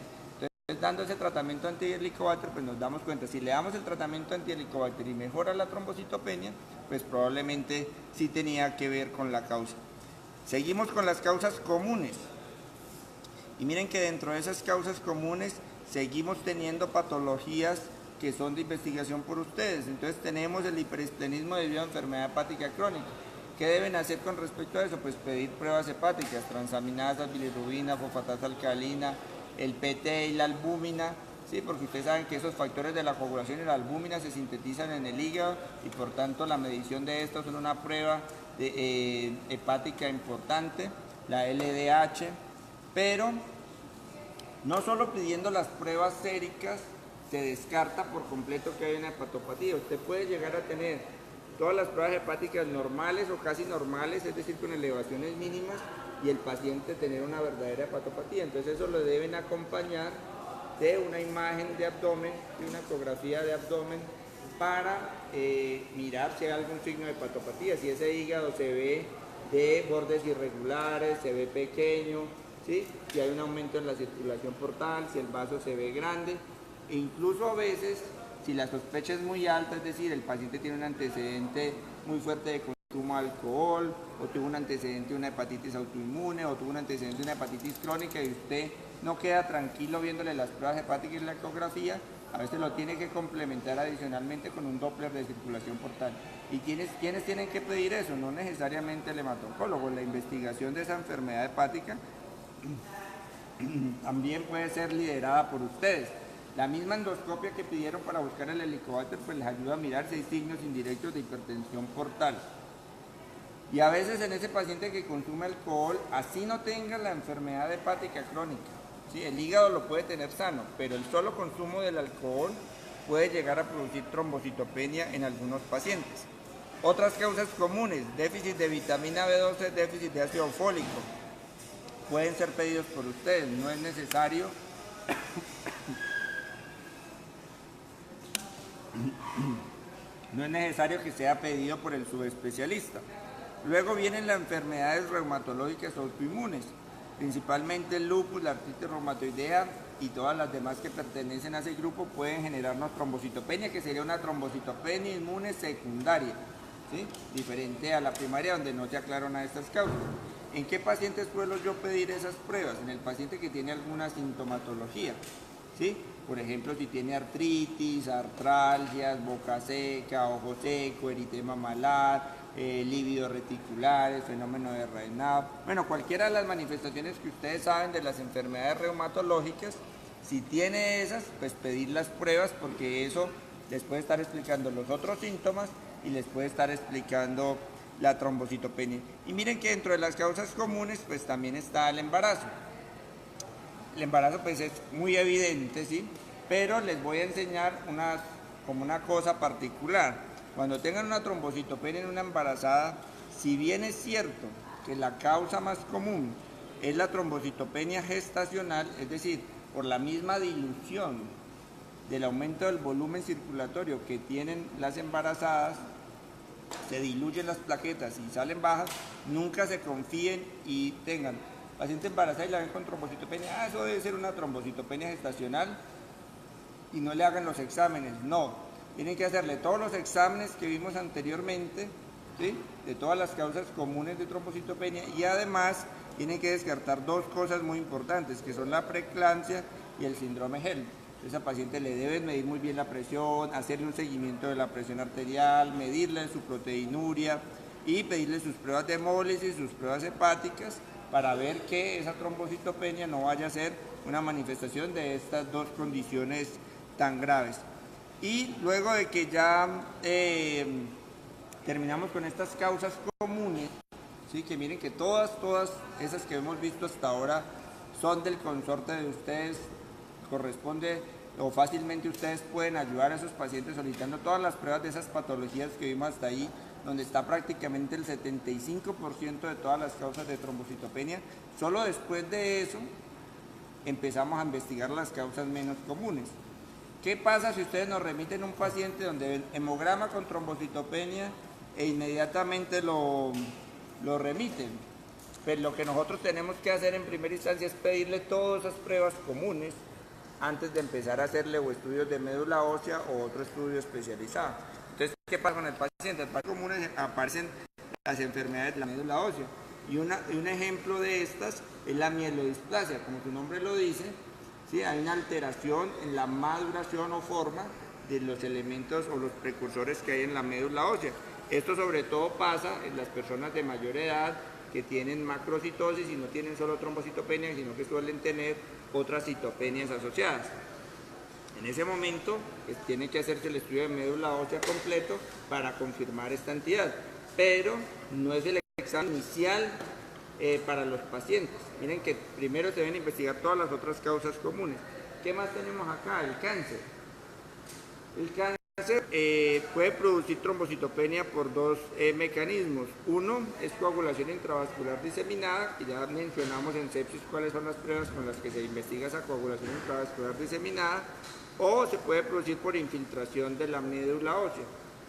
Entonces, dando ese tratamiento anti-Helicobacter, pues nos damos cuenta, si le damos el tratamiento anti-Helicobacter y mejora la trombocitopenia, pues probablemente sí tenía que ver con la causa. Seguimos con las causas comunes. Y miren que dentro de esas causas comunes seguimos teniendo patologías que son de investigación por ustedes. Entonces tenemos el hiperestrenismo debido a enfermedad hepática crónica. ¿Qué deben hacer con respecto a eso? Pues pedir pruebas hepáticas, transaminasas, bilirrubina, fosfatasa alcalina, el PT y la albúmina, ¿sí? Porque ustedes saben que esos factores de la coagulación y la albúmina se sintetizan en el hígado, y por tanto la medición de estos es una prueba hepática importante, la LDH, pero no solo pidiendo las pruebas séricas se descarta por completo que hay una hepatopatía. Usted puede llegar a tener todas las pruebas hepáticas normales o casi normales, es decir, con elevaciones mínimas, y el paciente tener una verdadera hepatopatía. Entonces eso lo deben acompañar de una imagen de abdomen, de una ecografía de abdomen, para mirar si hay algún signo de hepatopatía, si ese hígado se ve de bordes irregulares, se ve pequeño, ¿sí?, si hay un aumento en la circulación portal, si el vaso se ve grande. E incluso a veces, si la sospecha es muy alta, es decir, el paciente tiene un antecedente muy fuerte de consumo de alcohol, o tuvo un antecedente de una hepatitis autoinmune, o tuvo un antecedente de una hepatitis crónica, y usted no queda tranquilo viéndole las pruebas hepáticas y la ecografía, a veces lo tiene que complementar adicionalmente con un Doppler de circulación portal. ¿Y quiénes tienen que pedir eso? No necesariamente el hematoncólogo. La investigación de esa enfermedad hepática también puede ser liderada por ustedes. La misma endoscopia que pidieron para buscar el Helicobacter, pues les ayuda a mirar si hay signos indirectos de hipertensión portal. Y a veces en ese paciente que consume alcohol, así no tenga la enfermedad hepática crónica, ¿sí?, el hígado lo puede tener sano, pero el solo consumo del alcohol puede llegar a producir trombocitopenia en algunos pacientes. Otras causas comunes: déficit de vitamina B12, déficit de ácido fólico, pueden ser pedidos por ustedes, no es necesario que sea pedido por el subespecialista. Luego vienen las enfermedades reumatológicas autoinmunes, principalmente el lupus, la artritis reumatoidea y todas las demás que pertenecen a ese grupo pueden generarnos trombocitopenia, que sería una trombocitopenia inmune secundaria, ¿sí?, diferente a la primaria, donde no se aclaran a estas causas. ¿En qué pacientes puedo yo pedir esas pruebas? En el paciente que tiene alguna sintomatología, ¿sí? Por ejemplo, si tiene artritis, artralgias, boca seca, ojo seco, eritema malar, lívidos reticulares, fenómeno de Raynaud. Bueno, cualquiera de las manifestaciones que ustedes saben de las enfermedades reumatológicas, si tiene esas, pues pedir las pruebas, porque eso les puede estar explicando los otros síntomas y les puede estar explicando la trombocitopenia. Y miren que dentro de las causas comunes, pues también está el embarazo. El embarazo pues es muy evidente, ¿sí?, pero les voy a enseñar como una cosa particular. Cuando tengan una trombocitopenia en una embarazada, si bien es cierto que la causa más común es la trombocitopenia gestacional, es decir, por la misma dilución del aumento del volumen circulatorio que tienen las embarazadas, se diluyen las plaquetas y salen bajas, nunca se confíen y tengan paciente embarazada y la ven con trombocitopenia, eso debe ser una trombocitopenia gestacional, y no le hagan los exámenes. No, tienen que hacerle todos los exámenes que vimos anteriormente, ¿sí?, de todas las causas comunes de trombocitopenia, y además tienen que descartar dos cosas muy importantes, que son la preeclampsia y el síndrome HELLP. Entonces, a paciente le deben medir muy bien la presión, hacerle un seguimiento de la presión arterial, medirle su proteinuria y pedirle sus pruebas de hemólisis, sus pruebas hepáticas, para ver que esa trombocitopenia no vaya a ser una manifestación de estas dos condiciones tan graves. Y luego de que ya terminamos con estas causas comunes, ¿sí?, que miren que todas esas que hemos visto hasta ahora son del consorte de ustedes, corresponde o fácilmente ustedes pueden ayudar a esos pacientes solicitando todas las pruebas de esas patologías que vimos hasta ahí, donde está prácticamente el 75% de todas las causas de trombocitopenia. Solo después de eso empezamos a investigar las causas menos comunes. ¿Qué pasa si ustedes nos remiten un paciente donde ven hemograma con trombocitopenia e inmediatamente lo remiten? Pues lo que nosotros tenemos que hacer en primera instancia es pedirle todas esas pruebas comunes antes de empezar a hacerle o estudios de médula ósea o otro estudio especializado. Entonces, ¿qué pasa con el paciente? En pacientes comunes aparecen las enfermedades de la médula ósea. Y un ejemplo de estas es la mielodisplasia. Como su nombre lo dice, ¿sí?, hay una alteración en la maduración o forma de los elementos o los precursores que hay en la médula ósea. Esto sobre todo pasa en las personas de mayor edad que tienen macrocitosis y no tienen solo trombocitopenia, sino que suelen tener otras citopenias asociadas. En ese momento tiene que hacerse el estudio de médula ósea completo para confirmar esta entidad, pero no es el examen inicial para los pacientes. Miren que primero se deben investigar todas las otras causas comunes. ¿Qué más tenemos acá? El cáncer. El cáncer puede producir trombocitopenia por dos mecanismos. Uno es coagulación intravascular diseminada, y ya mencionamos en sepsis cuáles son las pruebas con las que se investiga esa coagulación intravascular diseminada, o se puede producir por infiltración de la médula ósea,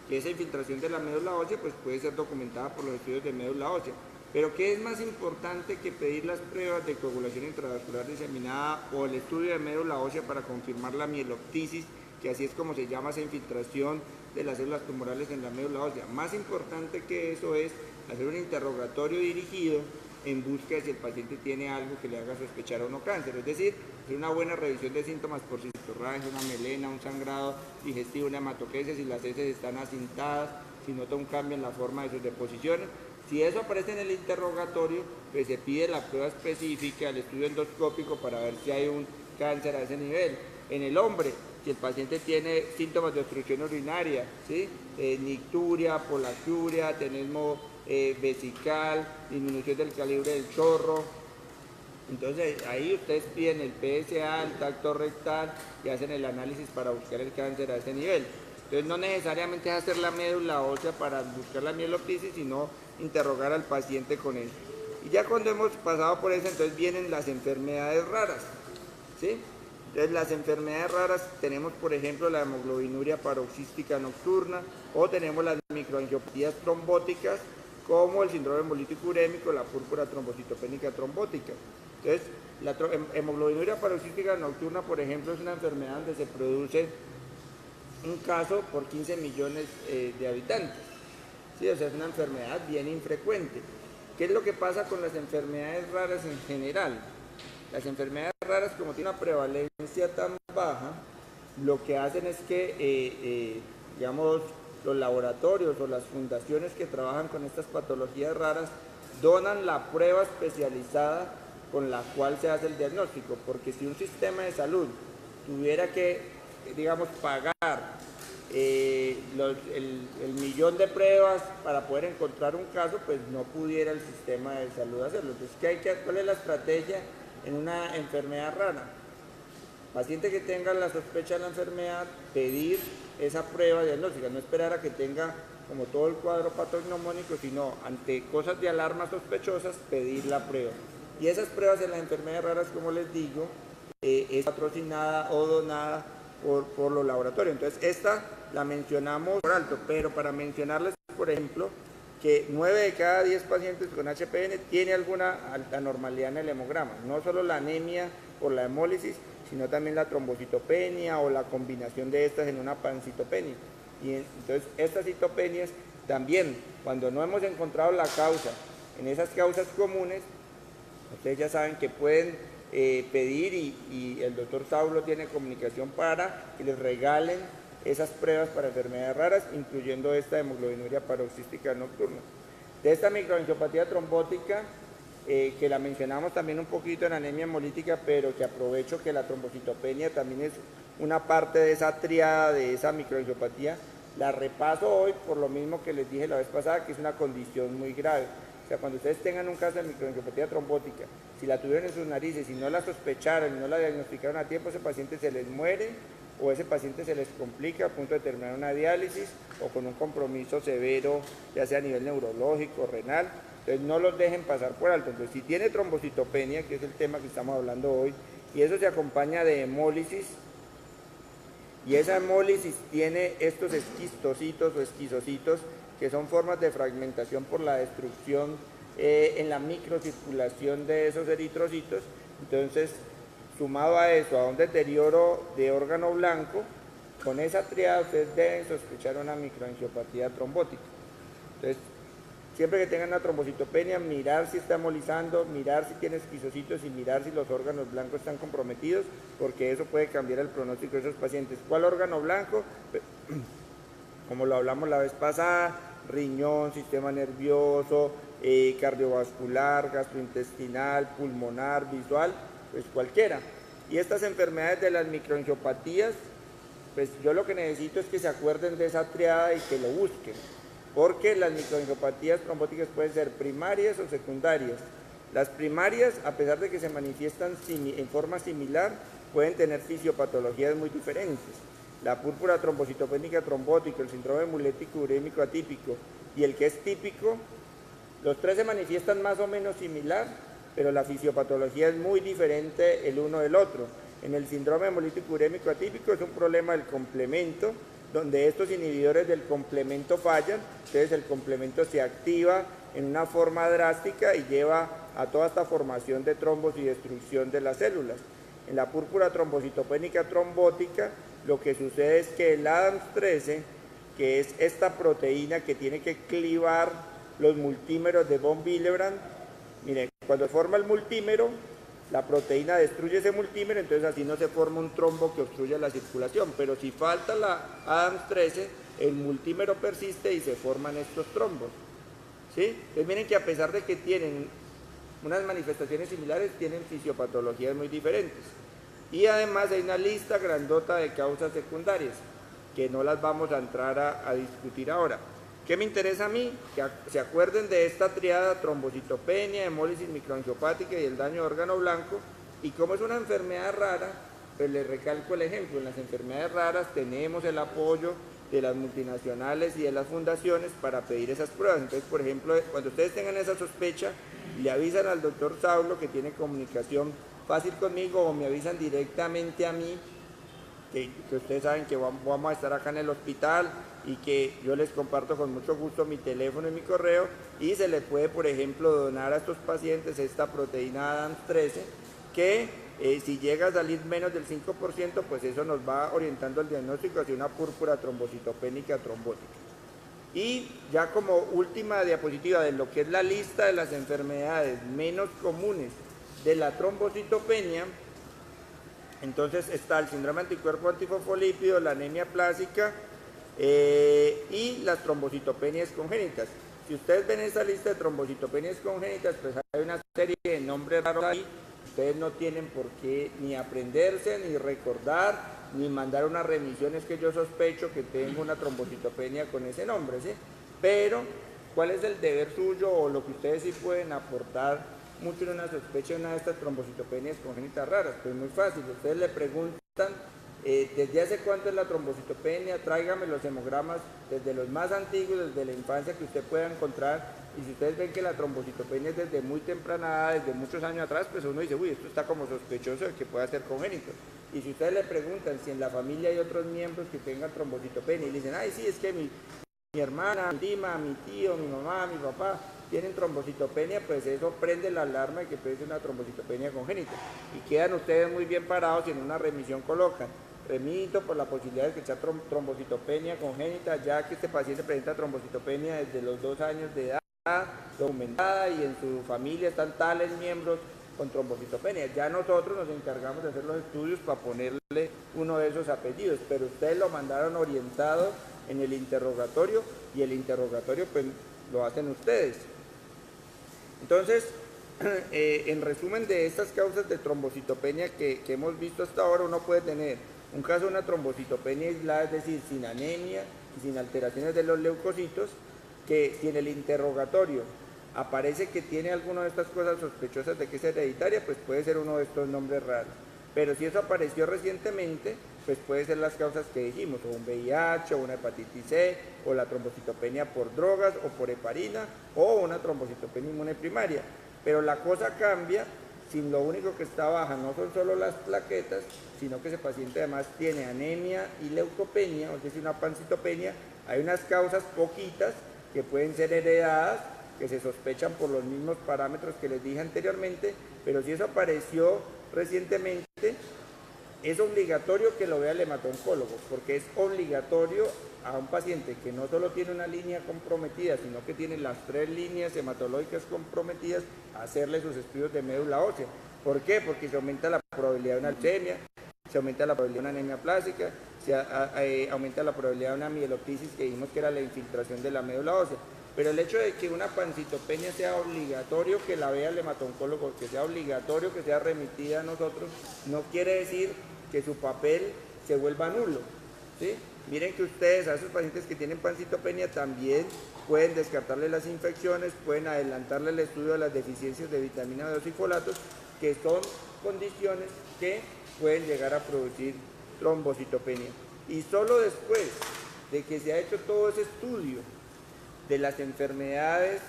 que esa infiltración de la médula ósea pues puede ser documentada por los estudios de médula ósea. Pero ¿qué es más importante que pedir las pruebas de coagulación intravascular diseminada o el estudio de médula ósea para confirmar la mieloptisis, que así es como se llama esa infiltración de las células tumorales en la médula ósea? Más importante que eso es hacer un interrogatorio dirigido en busca de si el paciente tiene algo que le haga sospechar o no cáncer, es decir, hacer una buena revisión de síntomas por cistorragia, una melena, un sangrado digestivo, una hematoquesia, si las heces están acintadas, si nota un cambio en la forma de sus deposiciones. Si eso aparece en el interrogatorio, pues se pide la prueba específica, el estudio endoscópico para ver si hay un cáncer a ese nivel. En el hombre, si el paciente tiene síntomas de obstrucción urinaria, ¿sí?, nicturia, polaquiuria, tenesmo vesical, disminución del calibre del chorro, entonces ahí ustedes piden el PSA, el tacto rectal y hacen el análisis para buscar el cáncer a ese nivel. Entonces no necesariamente es hacer la médula ósea para buscar la mieloptisis, sino interrogar al paciente con eso. Y ya cuando hemos pasado por eso, entonces vienen las enfermedades raras, ¿sí? Entonces las enfermedades raras tenemos, por ejemplo, la hemoglobinuria paroxística nocturna, o tenemos las microangiopatías trombóticas, como el síndrome hemolítico urémico, la púrpura trombocitopénica trombótica. Entonces, la hemoglobinuria paroxística nocturna, por ejemplo, es una enfermedad donde se produce un caso por 15 millones de habitantes. Sí, o sea, es una enfermedad bien infrecuente. ¿Qué es lo que pasa con las enfermedades raras en general? Las enfermedades raras, como tienen una prevalencia tan baja, lo que hacen es que, digamos, los laboratorios o las fundaciones que trabajan con estas patologías raras donan la prueba especializada con la cual se hace el diagnóstico, porque si un sistema de salud tuviera que, digamos, pagar el millón de pruebas para poder encontrar un caso, pues no pudiera el sistema de salud hacerlo. Entonces, ¿cuál es la estrategia en una enfermedad rara? Paciente que tenga la sospecha de la enfermedad, pedir esa prueba diagnóstica, no esperar a que tenga como todo el cuadro patognomónico, sino ante cosas de alarma sospechosas, pedir la prueba. Y esas pruebas en las enfermedades raras, como les digo, es patrocinada o donada por los laboratorios. Entonces, esta la mencionamos por alto, pero para mencionarles, por ejemplo, que 9 de cada 10 pacientes con HPN tiene alguna anormalidad en el hemograma, no solo la anemia por la hemólisis, sino también la trombocitopenia o la combinación de estas en una pancitopenia. Y entonces estas citopenias también, cuando no hemos encontrado la causa en esas causas comunes, ustedes ya saben que pueden pedir y el doctor Saulo tiene comunicación para que les regalen esas pruebas para enfermedades raras, incluyendo esta hemoglobinuria paroxística nocturna. De esta microangiopatía trombótica, que la mencionamos también un poquito en anemia hemolítica, pero que aprovecho que la trombocitopenia también es una parte de esa triada de esa microangiopatía, la repaso hoy por lo mismo que les dije la vez pasada, que es una condición muy grave. O sea, cuando ustedes tengan un caso de microangiopatía trombótica, si la tuvieron en sus narices y no la sospecharon y no la diagnosticaron a tiempo, ese paciente se les muere o ese paciente se les complica a punto de terminar una diálisis o con un compromiso severo, ya sea a nivel neurológico, renal. Entonces no los dejen pasar por alto. Entonces si tiene trombocitopenia, que es el tema que estamos hablando hoy, y eso se acompaña de hemólisis, y esa hemólisis tiene estos esquistocitos o esquizocitos, que son formas de fragmentación por la destrucción en la microcirculación de esos eritrocitos. Entonces, sumado a eso, a un deterioro de órgano blanco, con esa triada ustedes deben sospechar una microangiopatía trombótica. Entonces, siempre que tengan una trombocitopenia, mirar si está hemolizando, mirar si tiene esquizocitos y mirar si los órganos blancos están comprometidos, porque eso puede cambiar el pronóstico de esos pacientes. ¿Cuál órgano blanco? Como lo hablamos la vez pasada, riñón, sistema nervioso, cardiovascular, gastrointestinal, pulmonar, visual, pues cualquiera. Y estas enfermedades de las microangiopatías, pues yo lo que necesito es que se acuerden de esa triada y que lo busquen, porque las microangiopatías trombóticas pueden ser primarias o secundarias. Las primarias, a pesar de que se manifiestan en forma similar, pueden tener fisiopatologías muy diferentes. La púrpura trombocitopénica trombótica, el síndrome hemolético urémico atípico y el que es típico, los tres se manifiestan más o menos similar, pero la fisiopatología es muy diferente el uno del otro. En el síndrome hemolítico urémico atípico es un problema del complemento, donde estos inhibidores del complemento fallan, entonces el complemento se activa en una forma drástica y lleva a toda esta formación de trombos y destrucción de las células. En la púrpura trombocitopénica trombótica, lo que sucede es que el ADAMS13, que es esta proteína que tiene que clivar los multímeros de von Willebrand, miren, cuando forma el multímero, la proteína destruye ese multímero, entonces así no se forma un trombo que obstruya la circulación, pero si falta la ADAMS13, el multímero persiste y se forman estos trombos, ¿sí? Entonces miren que a pesar de que tienen unas manifestaciones similares, tienen fisiopatologías muy diferentes. Y además hay una lista grandota de causas secundarias, que no las vamos a entrar a discutir ahora. ¿Qué me interesa a mí? Que se acuerden de esta triada: trombocitopenia, hemólisis microangiopática y el daño de órgano blanco. Y como es una enfermedad rara, pues les recalco el ejemplo. En las enfermedades raras tenemos el apoyo de las multinacionales y de las fundaciones para pedir esas pruebas. Entonces, por ejemplo, cuando ustedes tengan esa sospecha, le avisan al doctor Saulo, que tiene comunicación fácil conmigo, o me avisan directamente a mí, que ustedes saben que vamos a estar acá en el hospital y que yo les comparto con mucho gusto mi teléfono y mi correo, y se le puede, por ejemplo, donar a estos pacientes esta proteína ADAMS13, que si llega a salir menos del 5%, pues eso nos va orientando el diagnóstico hacia una púrpura trombocitopénica trombótica. Y ya como última diapositiva de lo que es la lista de las enfermedades menos comunes de la trombocitopenia, entonces está el síndrome anticuerpo antifosfolípido, la anemia plástica y las trombocitopenias congénitas. Si ustedes ven esa lista de trombocitopenias congénitas, pues hay una serie de nombres raros ahí. Ustedes no tienen por qué ni aprenderse, ni recordar, ni mandar unas remisiones que yo sospecho que tengo una trombocitopenia con ese nombre, ¿sí? Pero, ¿cuál es el deber suyo o lo que ustedes sí pueden aportar mucho en una sospecha de una de estas trombocitopenias congénitas raras? Pues muy fácil, ustedes le preguntan ¿Desde hace cuánto es la trombocitopenia? Tráigame los hemogramas desde los más antiguos, desde la infancia que usted pueda encontrar. Y si ustedes ven que la trombocitopenia es desde muy temprana edad, desde muchos años atrás, pues uno dice, uy, esto está como sospechoso de que pueda ser congénito. Y si ustedes le preguntan si en la familia hay otros miembros que tengan trombocitopenia y le dicen, ay, sí, es que mi hermana, mi prima, mi tío, mi mamá, mi papá tienen trombocitopenia, pues eso prende la alarma de que puede ser una trombocitopenia congénita. Y quedan ustedes muy bien parados y en una remisión colocan: remito por la posibilidad de que sea trombocitopenia congénita, ya que este paciente presenta trombocitopenia desde los 2 años de edad, documentada, y en su familia están tales miembros con trombocitopenia. Ya nosotros nos encargamos de hacer los estudios para ponerle uno de esos apellidos, pero ustedes lo mandaron orientado en el interrogatorio, y el interrogatorio pues lo hacen ustedes. Entonces, en resumen de estas causas de trombocitopenia que hemos visto hasta ahora, uno puede tener un caso de una trombocitopenia aislada, es decir, sin anemia y sin alteraciones de los leucocitos, que si en el interrogatorio aparece que tiene alguna de estas cosas sospechosas de que es hereditaria, pues puede ser uno de estos nombres raros. Pero si eso apareció recientemente, pues puede ser las causas que dijimos, o un VIH, o una hepatitis C, o la trombocitopenia por drogas o por heparina, o una trombocitopenia inmune primaria. Pero la cosa cambia si lo único que está baja no son solo las plaquetas, sino que ese paciente además tiene anemia y leucopenia, o es decir, una pancitopenia. Hay unas causas poquitas que pueden ser heredadas, que se sospechan por los mismos parámetros que les dije anteriormente, pero si eso apareció recientemente, es obligatorio que lo vea el hematoncólogo, porque es obligatorio a un paciente que no solo tiene una línea comprometida, sino que tiene las 3 líneas hematológicas comprometidas, hacerle sus estudios de médula ósea. ¿Por qué? Porque se aumenta la probabilidad de una leucemia, se aumenta la probabilidad de una anemia plástica, aumenta la probabilidad de una mieloptisis, que dijimos que era la infiltración de la médula ósea. Pero el hecho de que una pancitopenia sea obligatorio que la vea el hematoncólogo, que sea obligatorio que sea remitida a nosotros, no quiere decir que su papel se vuelva nulo, ¿sí? Miren que ustedes a esos pacientes que tienen pancitopenia también pueden descartarle las infecciones, pueden adelantarle el estudio de las deficiencias de vitamina D y folatos, que son condiciones que pueden llegar a producir trombocitopenia. Y solo después de que se ha hecho todo ese estudio de las enfermedades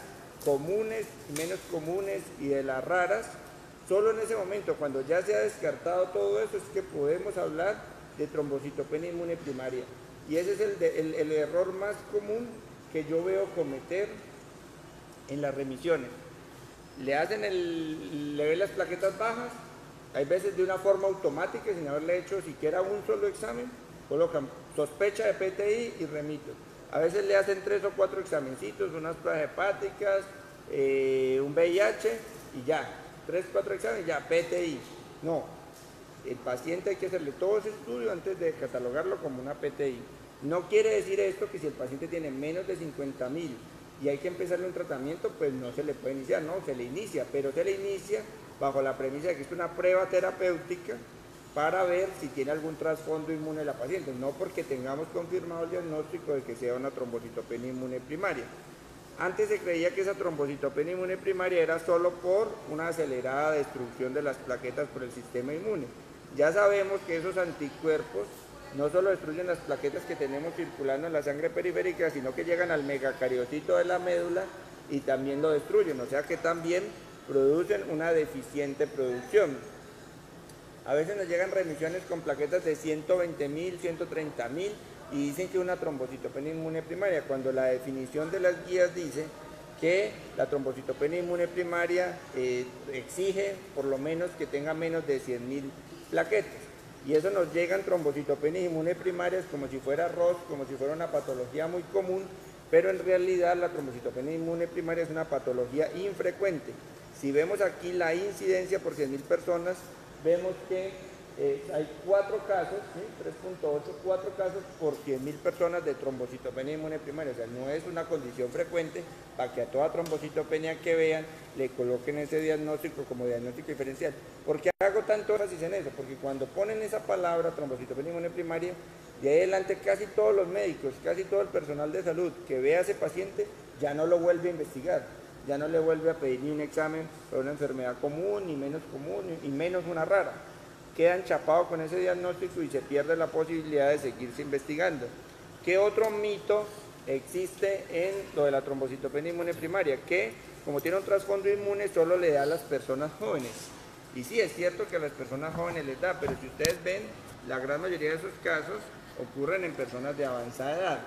comunes y menos comunes y de las raras, solo en ese momento, cuando ya se ha descartado todo eso, es que podemos hablar de trombocitopenia inmune primaria. Y ese es el error más común que yo veo cometer en las remisiones. Le ven las plaquetas bajas, hay veces de una forma automática, sin haberle hecho siquiera un solo examen, colocan sospecha de PTI y remito. A veces le hacen 3 o 4 examencitos, unas pruebas hepáticas, un VIH y ya, 3 o 4 exámenes, ya, PTI. No, el paciente hay que hacerle todo ese estudio antes de catalogarlo como una PTI. No quiere decir esto que si el paciente tiene menos de 50.000 y hay que empezarle un tratamiento, pues no se le puede iniciar, no, se le inicia, pero se le inicia bajo la premisa de que es una prueba terapéutica para ver si tiene algún trasfondo inmune la paciente, no porque tengamos confirmado el diagnóstico de que sea una trombocitopenia inmune primaria. Antes se creía que esa trombocitopenia inmune primaria era solo por una acelerada destrucción de las plaquetas por el sistema inmune. Ya sabemos que esos anticuerpos no solo destruyen las plaquetas que tenemos circulando en la sangre periférica, sino que llegan al megacariocito de la médula y también lo destruyen, o sea que también producen una deficiente producción. A veces nos llegan remisiones con plaquetas de 120.000, 130.000 y dicen que es una trombocitopenia inmune primaria, cuando la definición de las guías dice que la trombocitopenia inmune primaria exige por lo menos que tenga menos de 100.000 plaquetas. Y eso nos llegan trombocitopenias inmune primarias como si fuera ROS, como si fuera una patología muy común, pero en realidad la trombocitopenia inmune primaria es una patología infrecuente. Si vemos aquí la incidencia por 100.000 personas, vemos que hay 4 casos, ¿sí? 3.8, 4 casos por 100.000 personas de trombocitopenia inmune primaria. O sea, no es una condición frecuente para que a toda trombocitopenia que vean le coloquen ese diagnóstico como diagnóstico diferencial. ¿Por qué hago tanto énfasis en eso? Porque cuando ponen esa palabra, trombocitopenia inmune primaria, de ahí adelante casi todos los médicos, casi todo el personal de salud que vea a ese paciente ya no lo vuelve a investigar, ya no le vuelve a pedir ni un examen para una enfermedad común, ni menos una rara. queda enchapado con ese diagnóstico y se pierde la posibilidad de seguirse investigando. ¿Qué otro mito existe en lo de la trombocitopenia inmune primaria? Que como tiene un trasfondo inmune solo le da a las personas jóvenes. Y sí, es cierto que a las personas jóvenes les da, pero si ustedes ven, la gran mayoría de esos casos ocurren en personas de avanzada edad.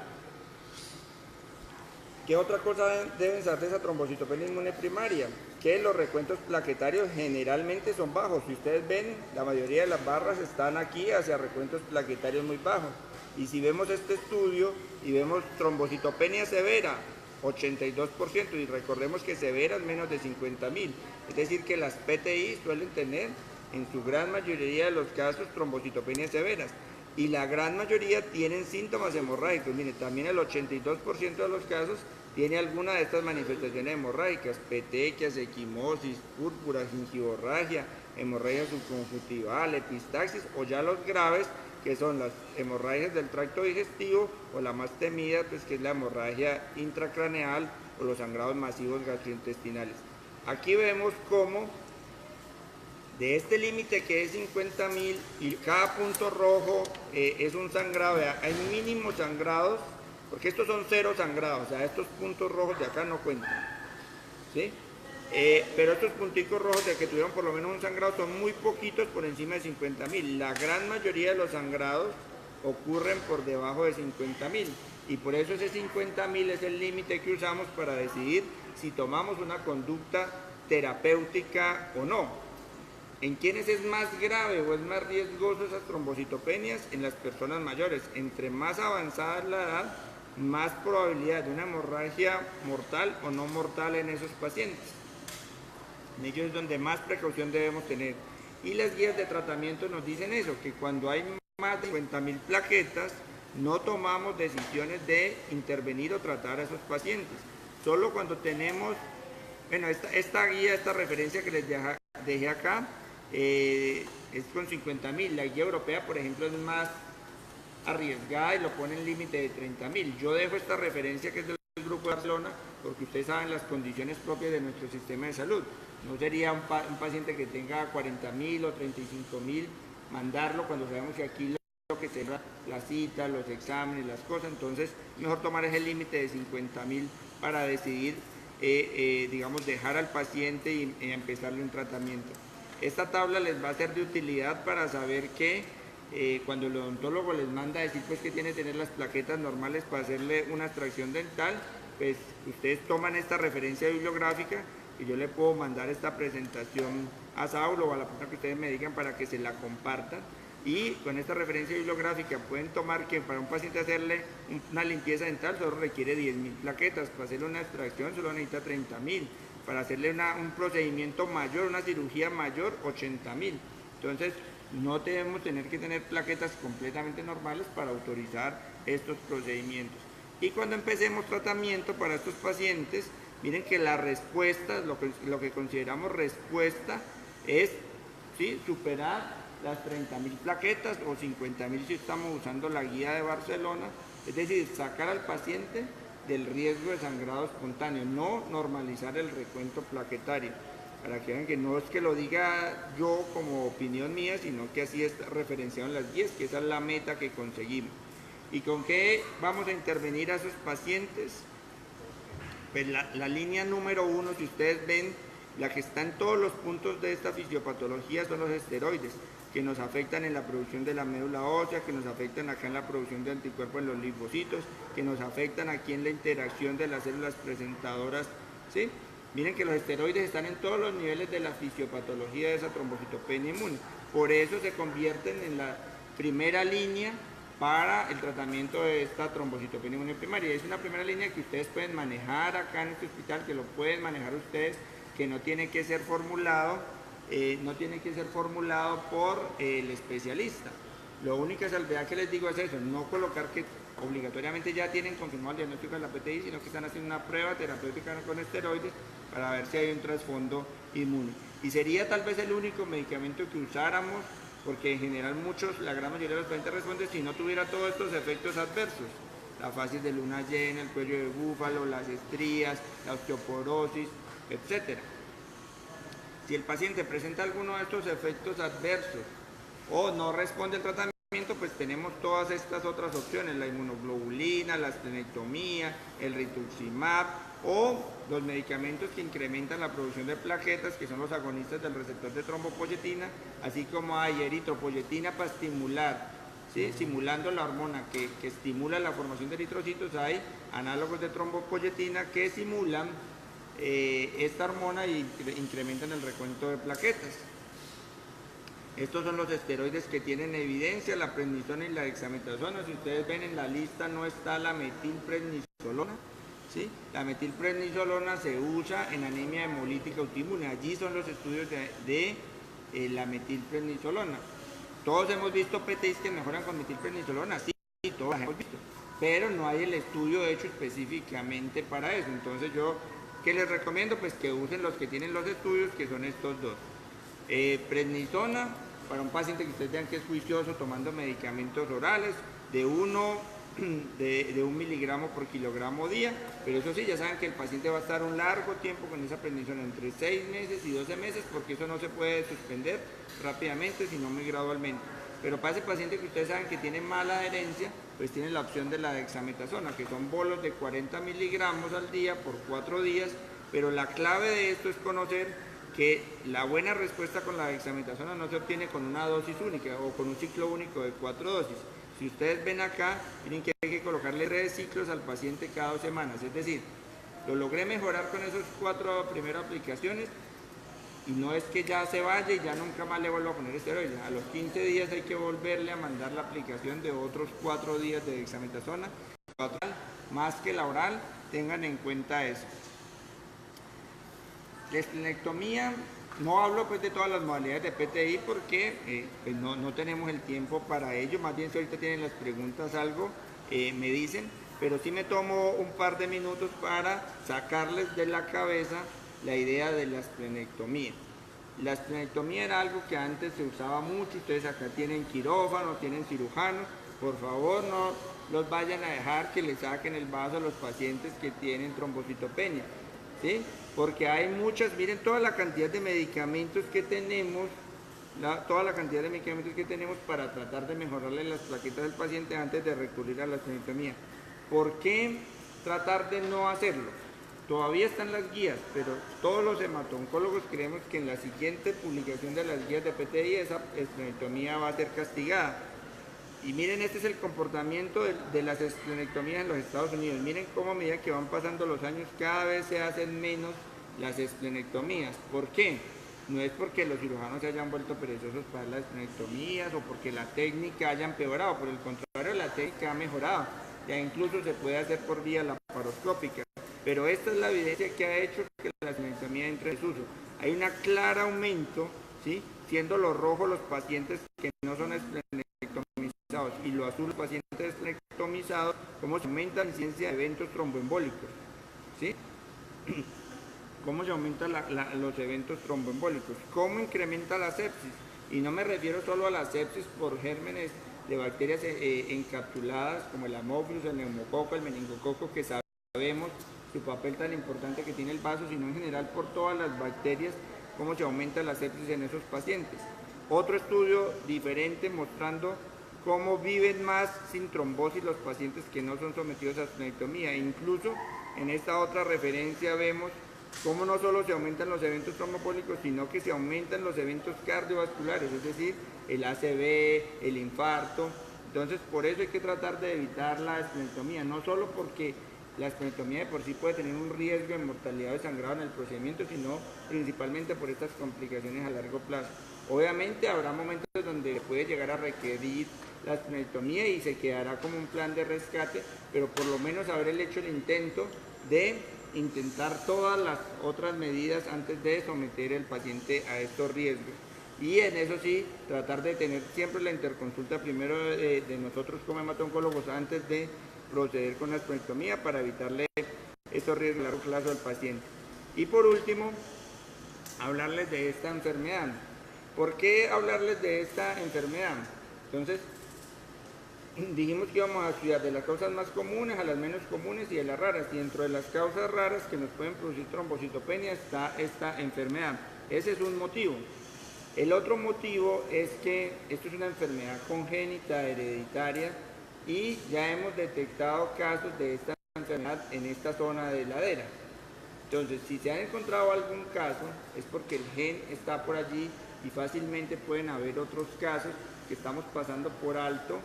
¿Qué otra cosa deben saber de esa trombocitopenia inmune primaria? Que los recuentos plaquetarios generalmente son bajos. Si ustedes ven, la mayoría de las barras están aquí hacia recuentos plaquetarios muy bajos. Y si vemos este estudio y vemos trombocitopenia severa, 82%, y recordemos que severa es menos de 50.000. Es decir, que las PTI suelen tener en su gran mayoría de los casos trombocitopenias severas. Y la gran mayoría tienen síntomas hemorrágicos. Mire, también el 82% de los casos tiene alguna de estas manifestaciones hemorrágicas: petequias, equimosis, púrpura, gingivorragia, hemorragia subconjuntival, epistaxis, o ya los graves, que son las hemorragias del tracto digestivo, o la más temida, pues, que es la hemorragia intracraneal o los sangrados masivos gastrointestinales. Aquí vemos cómo de este límite, que es 50.000, y cada punto rojo es un sangrado. Hay mínimos sangrados, porque estos son 0 sangrados, o sea, estos puntos rojos de acá no cuentan, ¿sí? Pero estos punticos rojos de que tuvieron por lo menos un sangrado son muy poquitos por encima de 50.000. La gran mayoría de los sangrados ocurren por debajo de 50.000, y por eso ese 50.000 es el límite que usamos para decidir si tomamos una conducta terapéutica o no. ¿En quiénes es más grave o es más riesgoso esas trombocitopenias? En las personas mayores. Entre más avanzada es la edad, más probabilidad de una hemorragia mortal o no mortal en esos pacientes. En ellos es donde más precaución debemos tener. Y las guías de tratamiento nos dicen eso, que cuando hay más de 50.000 plaquetas, no tomamos decisiones de intervenir o tratar a esos pacientes. Solo cuando tenemos, bueno, esta guía, esta referencia que les dejé acá, es con 50.000. La guía europea, por ejemplo, es más arriesgada y lo pone en límite de 30.000. Yo dejo esta referencia, que es del Grupo de Barcelona, porque ustedes saben las condiciones propias de nuestro sistema de salud. No sería un paciente que tenga 40.000 o 35.000 mandarlo, cuando sabemos que aquí lo que se da, la cita, los exámenes, las cosas. Entonces mejor tomar ese límite de 50.000 para decidir, digamos, dejar al paciente y empezarle un tratamiento. Esta tabla les va a ser de utilidad para saber que cuando el odontólogo les manda a decir, pues, que tiene que tener las plaquetas normales para hacerle una extracción dental, pues ustedes toman esta referencia bibliográfica y yo le puedo mandar esta presentación a Saúl o a la persona que ustedes me digan para que se la compartan. Y con esta referencia bibliográfica pueden tomar que para un paciente hacerle una limpieza dental solo requiere 10.000 plaquetas, para hacerle una extracción solo necesita 30.000, para hacerle un procedimiento mayor, una cirugía mayor, 80.000. Entonces no debemos tener que tener plaquetas completamente normales para autorizar estos procedimientos. Y cuando empecemos tratamiento para estos pacientes, miren que la respuesta, lo que consideramos respuesta, es, ¿sí?, superar las 30.000 plaquetas o 50.000 si estamos usando la guía de Barcelona, es decir, sacar al paciente del riesgo de sangrado espontáneo, no normalizar el recuento plaquetario, para que vean que no es que lo diga yo como opinión mía, sino que así es referenciado en las guías, que esa es la meta que conseguimos. ¿Y con qué vamos a intervenir a esos pacientes? Pues la línea número 1, si ustedes ven, la que está en todos los puntos de esta fisiopatología, son los esteroides, que nos afectan en la producción de la médula ósea, que nos afectan acá en la producción de anticuerpos en los linfocitos, que nos afectan aquí en la interacción de las células presentadoras, ¿sí? Miren que los esteroides están en todos los niveles de la fisiopatología de esa trombocitopenia inmune. Por eso se convierten en la primera línea para el tratamiento de esta trombocitopenia inmune primaria. Es una primera línea que ustedes pueden manejar acá en este hospital, que lo pueden manejar ustedes, que no tiene que ser formulado, por el especialista. La única salvedad que les digo es eso, no colocar que obligatoriamente ya tienen confirmado el diagnóstico de la PTI, sino que están haciendo una prueba terapéutica con esteroides para ver si hay un trasfondo inmune. Y sería tal vez el único medicamento que usáramos, porque en general la gran mayoría de los pacientes responden si no tuviera todos estos efectos adversos: la facies de luna llena, el cuello de búfalo, las estrías, la osteoporosis, etc. Si el paciente presenta alguno de estos efectos adversos o no responde al tratamiento, pues tenemos todas estas otras opciones, la inmunoglobulina, la esplenectomía, el rituximab o los medicamentos que incrementan la producción de plaquetas, que son los agonistas del receptor de trombopoyetina, así como hay eritropoyetina para estimular, ¿sí? Simulando la hormona que estimula la formación de eritrocitos, hay análogos de trombopoyetina que simulan esta hormona y incrementan el recuento de plaquetas. Estos son los esteroides que tienen evidencia, la prednisona y la dexametasona. Si ustedes ven en la lista no está la metilprednisolona, ¿sí? La metilprednisolona se usa en anemia hemolítica autoinmune. Allí son los estudios de la metilprednisolona. Todos hemos visto PTIs que mejoran con metilprednisolona, sí, todos los hemos visto, pero no hay el estudio hecho específicamente para eso. Entonces yo, ¿qué les recomiendo? Pues que usen los que tienen los estudios, que son estos dos. Prednisona, para un paciente que ustedes vean que es juicioso tomando medicamentos orales de 1 miligramo por kilogramo día, pero eso sí, ya saben que el paciente va a estar un largo tiempo con esa prednisona, entre 6 meses y 12 meses, porque eso no se puede suspender rápidamente, sino muy gradualmente. Pero para ese paciente que ustedes saben que tiene mala adherencia, pues tienen la opción de la dexametasona, que son bolos de 40 miligramos al día por 4 días, pero la clave de esto es conocer que la buena respuesta con la dexametasona no se obtiene con una dosis única o con un ciclo único de 4 dosis. Si ustedes ven acá, miren que hay que colocarle 3 ciclos al paciente cada 2 semanas, es decir, lo logré mejorar con esas 4 primeras aplicaciones y no es que ya se vaya y ya nunca más le vuelvo a poner esteroides. A los 15 días hay que volverle a mandar la aplicación de otros 4 días de dexametasona, más que la oral, tengan en cuenta eso. La esplenectomía, no hablo pues de todas las modalidades de PTI porque pues no tenemos el tiempo para ello, más bien si ahorita tienen las preguntas algo, me dicen, pero sí me tomo un par de minutos para sacarles de la cabeza la idea de la esplenectomía. La esplenectomía era algo que antes se usaba mucho, ustedes acá tienen quirófano, tienen cirujanos, por favor no los vayan a dejar que le saquen el vaso a los pacientes que tienen trombocitopenia, ¿sí? Porque hay muchas, miren toda la cantidad de medicamentos que tenemos, para tratar de mejorarle las plaquetas del paciente antes de recurrir a la esplenectomía. ¿Por qué tratar de no hacerlo? Todavía están las guías, pero todos los hematoncólogos creemos que en la siguiente publicación de las guías de PTI esa esplenectomía va a ser castigada. Y miren, este es el comportamiento de las esplenectomías en los Estados Unidos. Miren cómo a medida que van pasando los años cada vez se hacen menos las esplenectomías. ¿Por qué? No es porque los cirujanos se hayan vuelto perezosos para las esplenectomías o porque la técnica haya empeorado. Por el contrario, la técnica ha mejorado. Ya incluso se puede hacer por vía laparoscópica. Pero esta es la evidencia que ha hecho que la esplenectomía entre en desuso. Hay un claro aumento, ¿sí? Siendo los rojos los pacientes que no son esplenectomizados y lo azul los pacientes esplenectomizados, cómo se aumenta la incidencia de eventos tromboembólicos, ¿sí? Cómo se aumentan los eventos tromboembólicos, cómo incrementa la sepsis. Y no me refiero solo a la sepsis por gérmenes de bacterias encapsuladas como el Haemophilus, el neumococo, el meningococo, que sabemos su papel tan importante que tiene el vaso, sino en general por todas las bacterias, cómo se aumenta la sepsis en esos pacientes. Otro estudio diferente mostrando cómo viven más sin trombosis los pacientes que no son sometidos a esplenectomía. Incluso en esta otra referencia vemos cómo no solo se aumentan los eventos trombembólicos, sino que se aumentan los eventos cardiovasculares, es decir, el ACV, el infarto. Entonces, por eso hay que tratar de evitar la esplenectomía, no solo porque la esplenectomía de por sí puede tener un riesgo de mortalidad de sangrado en el procedimiento, sino principalmente por estas complicaciones a largo plazo. Obviamente habrá momentos donde puede llegar a requerir la esplenectomía y se quedará como un plan de rescate, pero por lo menos haber hecho el intento de intentar todas las otras medidas antes de someter al paciente a estos riesgos. Y en eso sí, tratar de tener siempre la interconsulta primero de nosotros como hematoncólogos antes de proceder con la esplenectomía para evitarle estos riesgos a largo plazo al paciente. Y por último, hablarles de esta enfermedad. ¿Por qué hablarles de esta enfermedad? Entonces, dijimos que íbamos a estudiar de las causas más comunes a las menos comunes y de las raras. Y dentro de las causas raras que nos pueden producir trombocitopenia está esta enfermedad. Ese es un motivo. El otro motivo es que esto es una enfermedad congénita, hereditaria, y ya hemos detectado casos de esta enfermedad en esta zona de ladera. Entonces, si se ha encontrado algún caso, es porque el gen está por allí y fácilmente pueden haber otros casos que estamos pasando por alto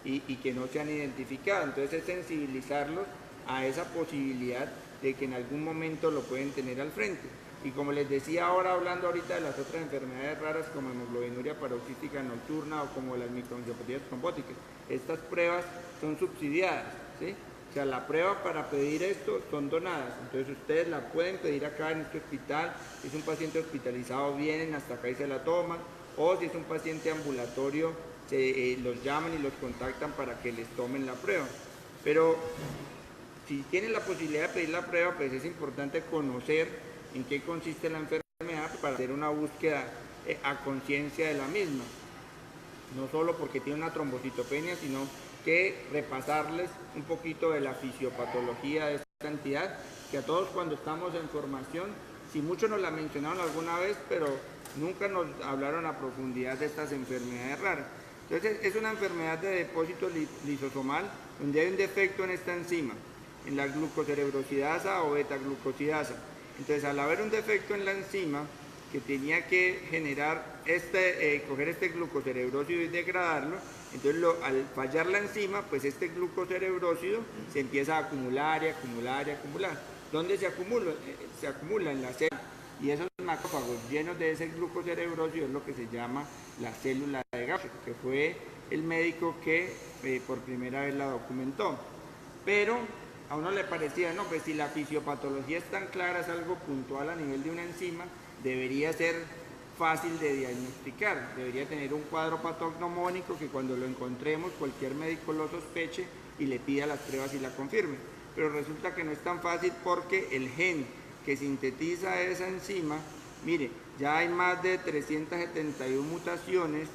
y que no se han identificado. Entonces, es sensibilizarlos a esa posibilidad de que en algún momento lo pueden tener al frente. Y como les decía ahora, hablando ahorita de las otras enfermedades raras como hemoglobinuria paroxística nocturna o como las microangiopatías trombóticas, estas pruebas son subsidiadas, ¿sí? O sea, la prueba para pedir esto son donadas, entonces ustedes la pueden pedir acá en este hospital. Si es un paciente hospitalizado, vienen hasta acá y se la toman, o si es un paciente ambulatorio, los llaman y los contactan para que les tomen la prueba. Pero si tienen la posibilidad de pedir la prueba, pues es importante conocer en qué consiste la enfermedad para hacer una búsqueda a conciencia de la misma. No solo porque tiene una trombocitopenia, sino que repasarles un poquito de la fisiopatología de esta entidad, que a todos cuando estamos en formación, si muchos nos la mencionaron alguna vez, pero nunca nos hablaron a profundidad de estas enfermedades raras. Entonces es una enfermedad de depósito lisosomal donde hay un defecto en esta enzima, en la glucocerebrosidasa o beta-glucosidasa. Entonces, al haber un defecto en la enzima que tenía que generar coger este glucocerebrósido y degradarlo, entonces al fallar la enzima, pues este glucocerebrósido se empieza a acumular y acumular y acumular. ¿Dónde se acumula? Se acumula en la célula. Y esos macrófagos llenos de ese glucocerebrósido es lo que se llama la célula de Gaucher, que fue el médico que por primera vez la documentó. Pero a uno le parecía, no, pues si la fisiopatología es tan clara, es algo puntual a nivel de una enzima, debería ser fácil de diagnosticar, debería tener un cuadro patognomónico que cuando lo encontremos cualquier médico lo sospeche y le pida las pruebas y la confirme. Pero resulta que no es tan fácil porque el gen que sintetiza esa enzima, mire, ya hay más de 371 mutaciones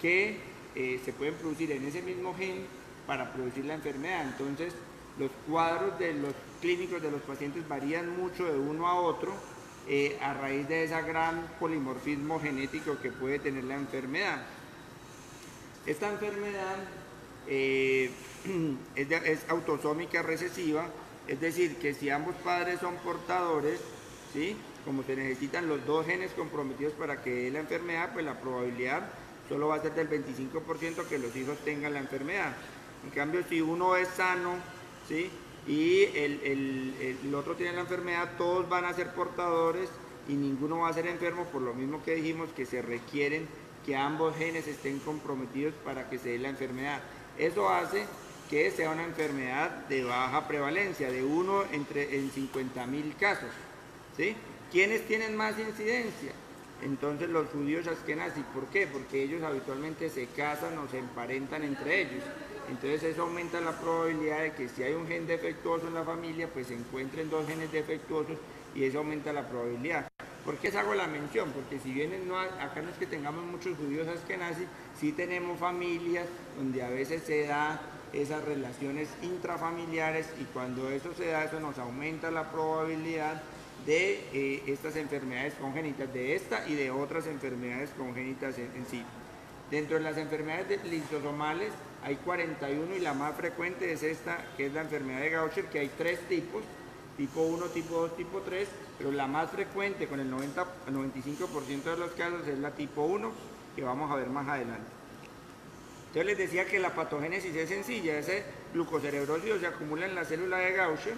que se pueden producir en ese mismo gen para producir la enfermedad. Entonces, los cuadros de los clínicos de los pacientes varían mucho de uno a otro a raíz de ese gran polimorfismo genético que puede tener la enfermedad. Esta enfermedad es autosómica recesiva, es decir, que si ambos padres son portadores, ¿sí? Como se necesitan los dos genes comprometidos para que dé la enfermedad, pues la probabilidad solo va a ser del 25% que los hijos tengan la enfermedad. En cambio, si uno es sano, ¿sí? Y el otro tiene la enfermedad, todos van a ser portadores y ninguno va a ser enfermo, por lo mismo que dijimos que se requieren que ambos genes estén comprometidos para que se dé la enfermedad. Eso hace que sea una enfermedad de baja prevalencia, de 1 en 50.000 casos, ¿sí? ¿Quiénes tienen más incidencia? Entonces los judíos askenazí. ¿Por qué? Porque ellos habitualmente se casan o se emparentan entre ellos. Entonces eso aumenta la probabilidad de que si hay un gen defectuoso en la familia, pues se encuentren dos genes defectuosos y eso aumenta la probabilidad. ¿Por qué les hago la mención? Porque si bien acá no es que tengamos muchos judíos askenazí, sí tenemos familias donde a veces se da esas relaciones intrafamiliares y cuando eso se da, eso nos aumenta la probabilidad de estas enfermedades congénitas, de esta y de otras enfermedades congénitas en sí. Dentro de las enfermedades lisosomales hay 41 y la más frecuente es esta, que es la enfermedad de Gaucher, que hay 3 tipos, tipo 1, tipo 2, tipo 3, pero la más frecuente con el 95% de los casos es la tipo 1, que vamos a ver más adelante. Entonces les decía que la patogénesis es sencilla, ese glucocerebrósido se acumula en la célula de Gaucher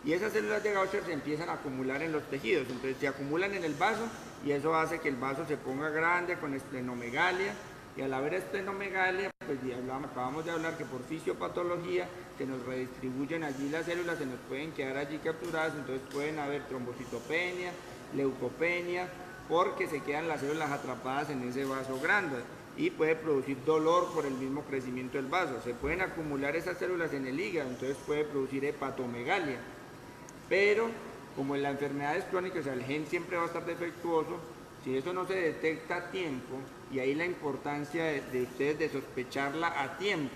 y esas células de Gaucher se empiezan a acumular en los tejidos, entonces se acumulan en el vaso y eso hace que el vaso se ponga grande con esplenomegalia y al haber esplenomegalia, pues acabamos de hablar que por fisiopatología se nos redistribuyen allí las células, se nos pueden quedar allí capturadas, entonces pueden haber trombocitopenia, leucopenia, porque se quedan las células atrapadas en ese vaso grande y puede producir dolor por el mismo crecimiento del vaso. Se pueden acumular esas células en el hígado, entonces puede producir hepatomegalia. Pero como en la enfermedad es crónica, o sea, el gen siempre va a estar defectuoso, si eso no se detecta a tiempo, y ahí la importancia de ustedes de sospecharla a tiempo,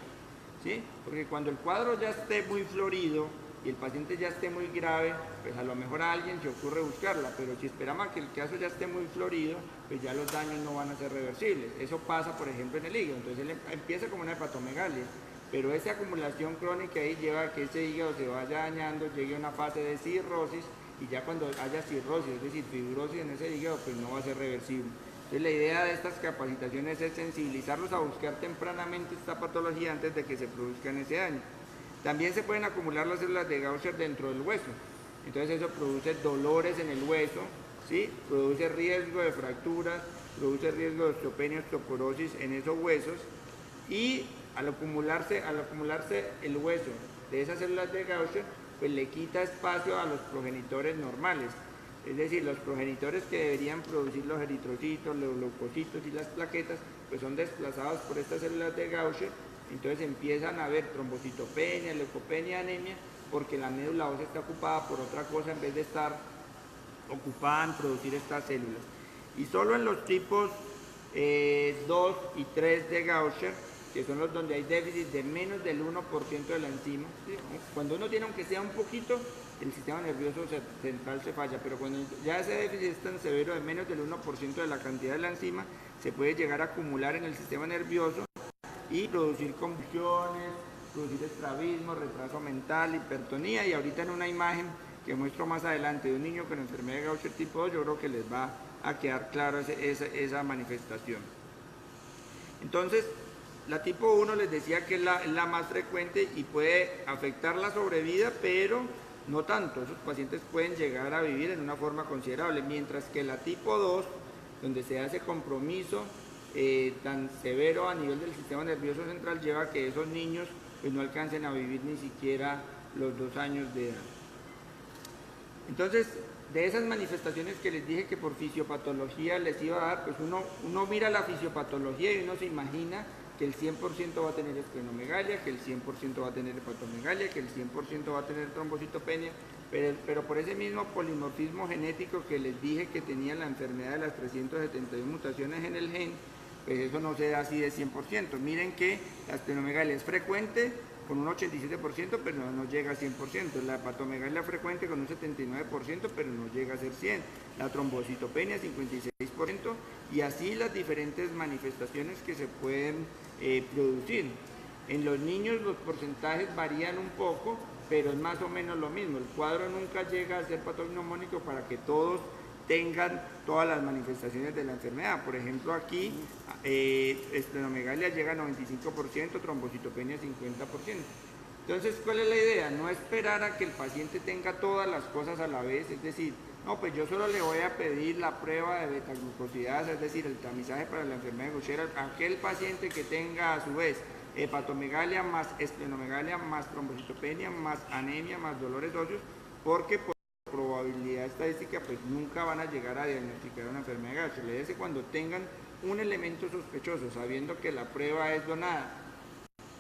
¿sí? Porque cuando el cuadro ya esté muy florido, y el paciente ya esté muy grave, pues a lo mejor a alguien se ocurre buscarla, pero si esperamos a que el caso ya esté muy florido, pues ya los daños no van a ser reversibles. Eso pasa, por ejemplo, en el hígado. Entonces él empieza como una hepatomegalia, pero esa acumulación crónica ahí lleva a que ese hígado se vaya dañando, llegue a una fase de cirrosis, y ya cuando haya cirrosis, es decir, fibrosis en ese hígado, pues no va a ser reversible. Entonces la idea de estas capacitaciones es sensibilizarlos a buscar tempranamente esta patología antes de que se produzcan ese daño. También se pueden acumular las células de Gaucher dentro del hueso, entonces eso produce dolores en el hueso, ¿sí? Produce riesgo de fracturas, produce riesgo de osteopenia, osteoporosis en esos huesos, y al acumularse el hueso de esas células de Gaucher, pues le quita espacio a los progenitores normales, es decir, los progenitores que deberían producir los eritrocitos, los leucocitos y las plaquetas, pues son desplazados por estas células de Gaucher. Entonces empiezan a haber trombocitopenia, leucopenia, anemia, porque la médula ósea está ocupada por otra cosa en vez de estar ocupada en producir estas células. Y solo en los tipos 2 y 3 de Gaucher, que son los donde hay déficit de menos del 1% de la enzima, ¿sí? Cuando uno tiene, aunque sea un poquito, el sistema nervioso central se falla, pero cuando ya ese déficit es tan severo de menos del 1% de la cantidad de la enzima, se puede llegar a acumular en el sistema nervioso y producir convulsiones, producir estrabismo, retraso mental, hipertonía. Y ahorita en una imagen que muestro más adelante de un niño con enfermedad de Gaucher tipo 2, yo creo que les va a quedar claro esa manifestación. Entonces, la tipo 1 les decía que es la más frecuente y puede afectar la sobrevida, pero no tanto. Esos pacientes pueden llegar a vivir en una forma considerable, mientras que la tipo 2, donde se hace compromiso tan severo a nivel del sistema nervioso central, lleva a que esos niños pues no alcancen a vivir ni siquiera los 2 años de edad. Entonces, de esas manifestaciones que les dije que por fisiopatología les iba a dar, pues uno mira la fisiopatología y uno se imagina que el 100% va a tener esplenomegalia, que el 100% va a tener hepatomegalia, que el 100% va a tener trombocitopenia, pero por ese mismo polimorfismo genético que les dije que tenía la enfermedad de las 371 mutaciones en el gen, pues eso no se da así de 100%. Miren que la esplenomegalia es frecuente con un 87%, pero no llega a 100%. La hepatomegalia es frecuente con un 79%, pero no llega a ser 100%. La trombocitopenia 56%, y así las diferentes manifestaciones que se pueden producir. En los niños los porcentajes varían un poco, pero es más o menos lo mismo. El cuadro nunca llega a ser patognomónico para que todos tengan todas las manifestaciones de la enfermedad. Por ejemplo, aquí esplenomegalia llega a 95%, trombocitopenia 50%. Entonces, ¿cuál es la idea? No esperar a que el paciente tenga todas las cosas a la vez, es decir, no, pues yo solo le voy a pedir la prueba de betaglucosidasa, es decir, el tamizaje para la enfermedad de Gaucher a aquel paciente que tenga a su vez hepatomegalia más esplenomegalia más trombocitopenia más anemia más dolores óseos, porque por probabilidad estadística pues nunca van a llegar a diagnosticar una enfermedad de Gaucher. La idea es que cuando tengan un elemento sospechoso, sabiendo que la prueba es donada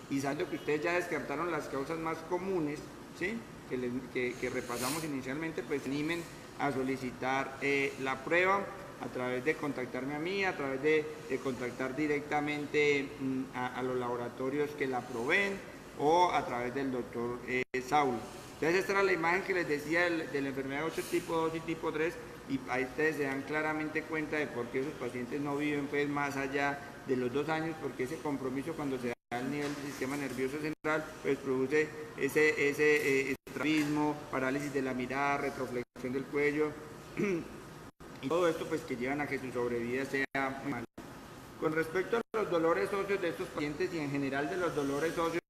y sabiendo que ustedes ya descartaron las causas más comunes, ¿sí? que repasamos inicialmente, pues animen a solicitar la prueba a través de contactarme a mí, a través de contactar directamente a los laboratorios que la proveen, o a través del doctor Saulo. Entonces esta era la imagen que les decía de la enfermedad de Gaucher tipo 2 y tipo 3, y ahí ustedes se dan claramente cuenta de por qué esos pacientes no viven pues más allá de los 2 años, porque ese compromiso cuando se da al nivel del sistema nervioso central pues produce ese estrabismo, parálisis de la mirada, retroflexión del cuello y todo esto pues que llevan a que su sobrevida sea muy mala. Con respecto a los dolores óseos de estos pacientes y en general de los dolores óseos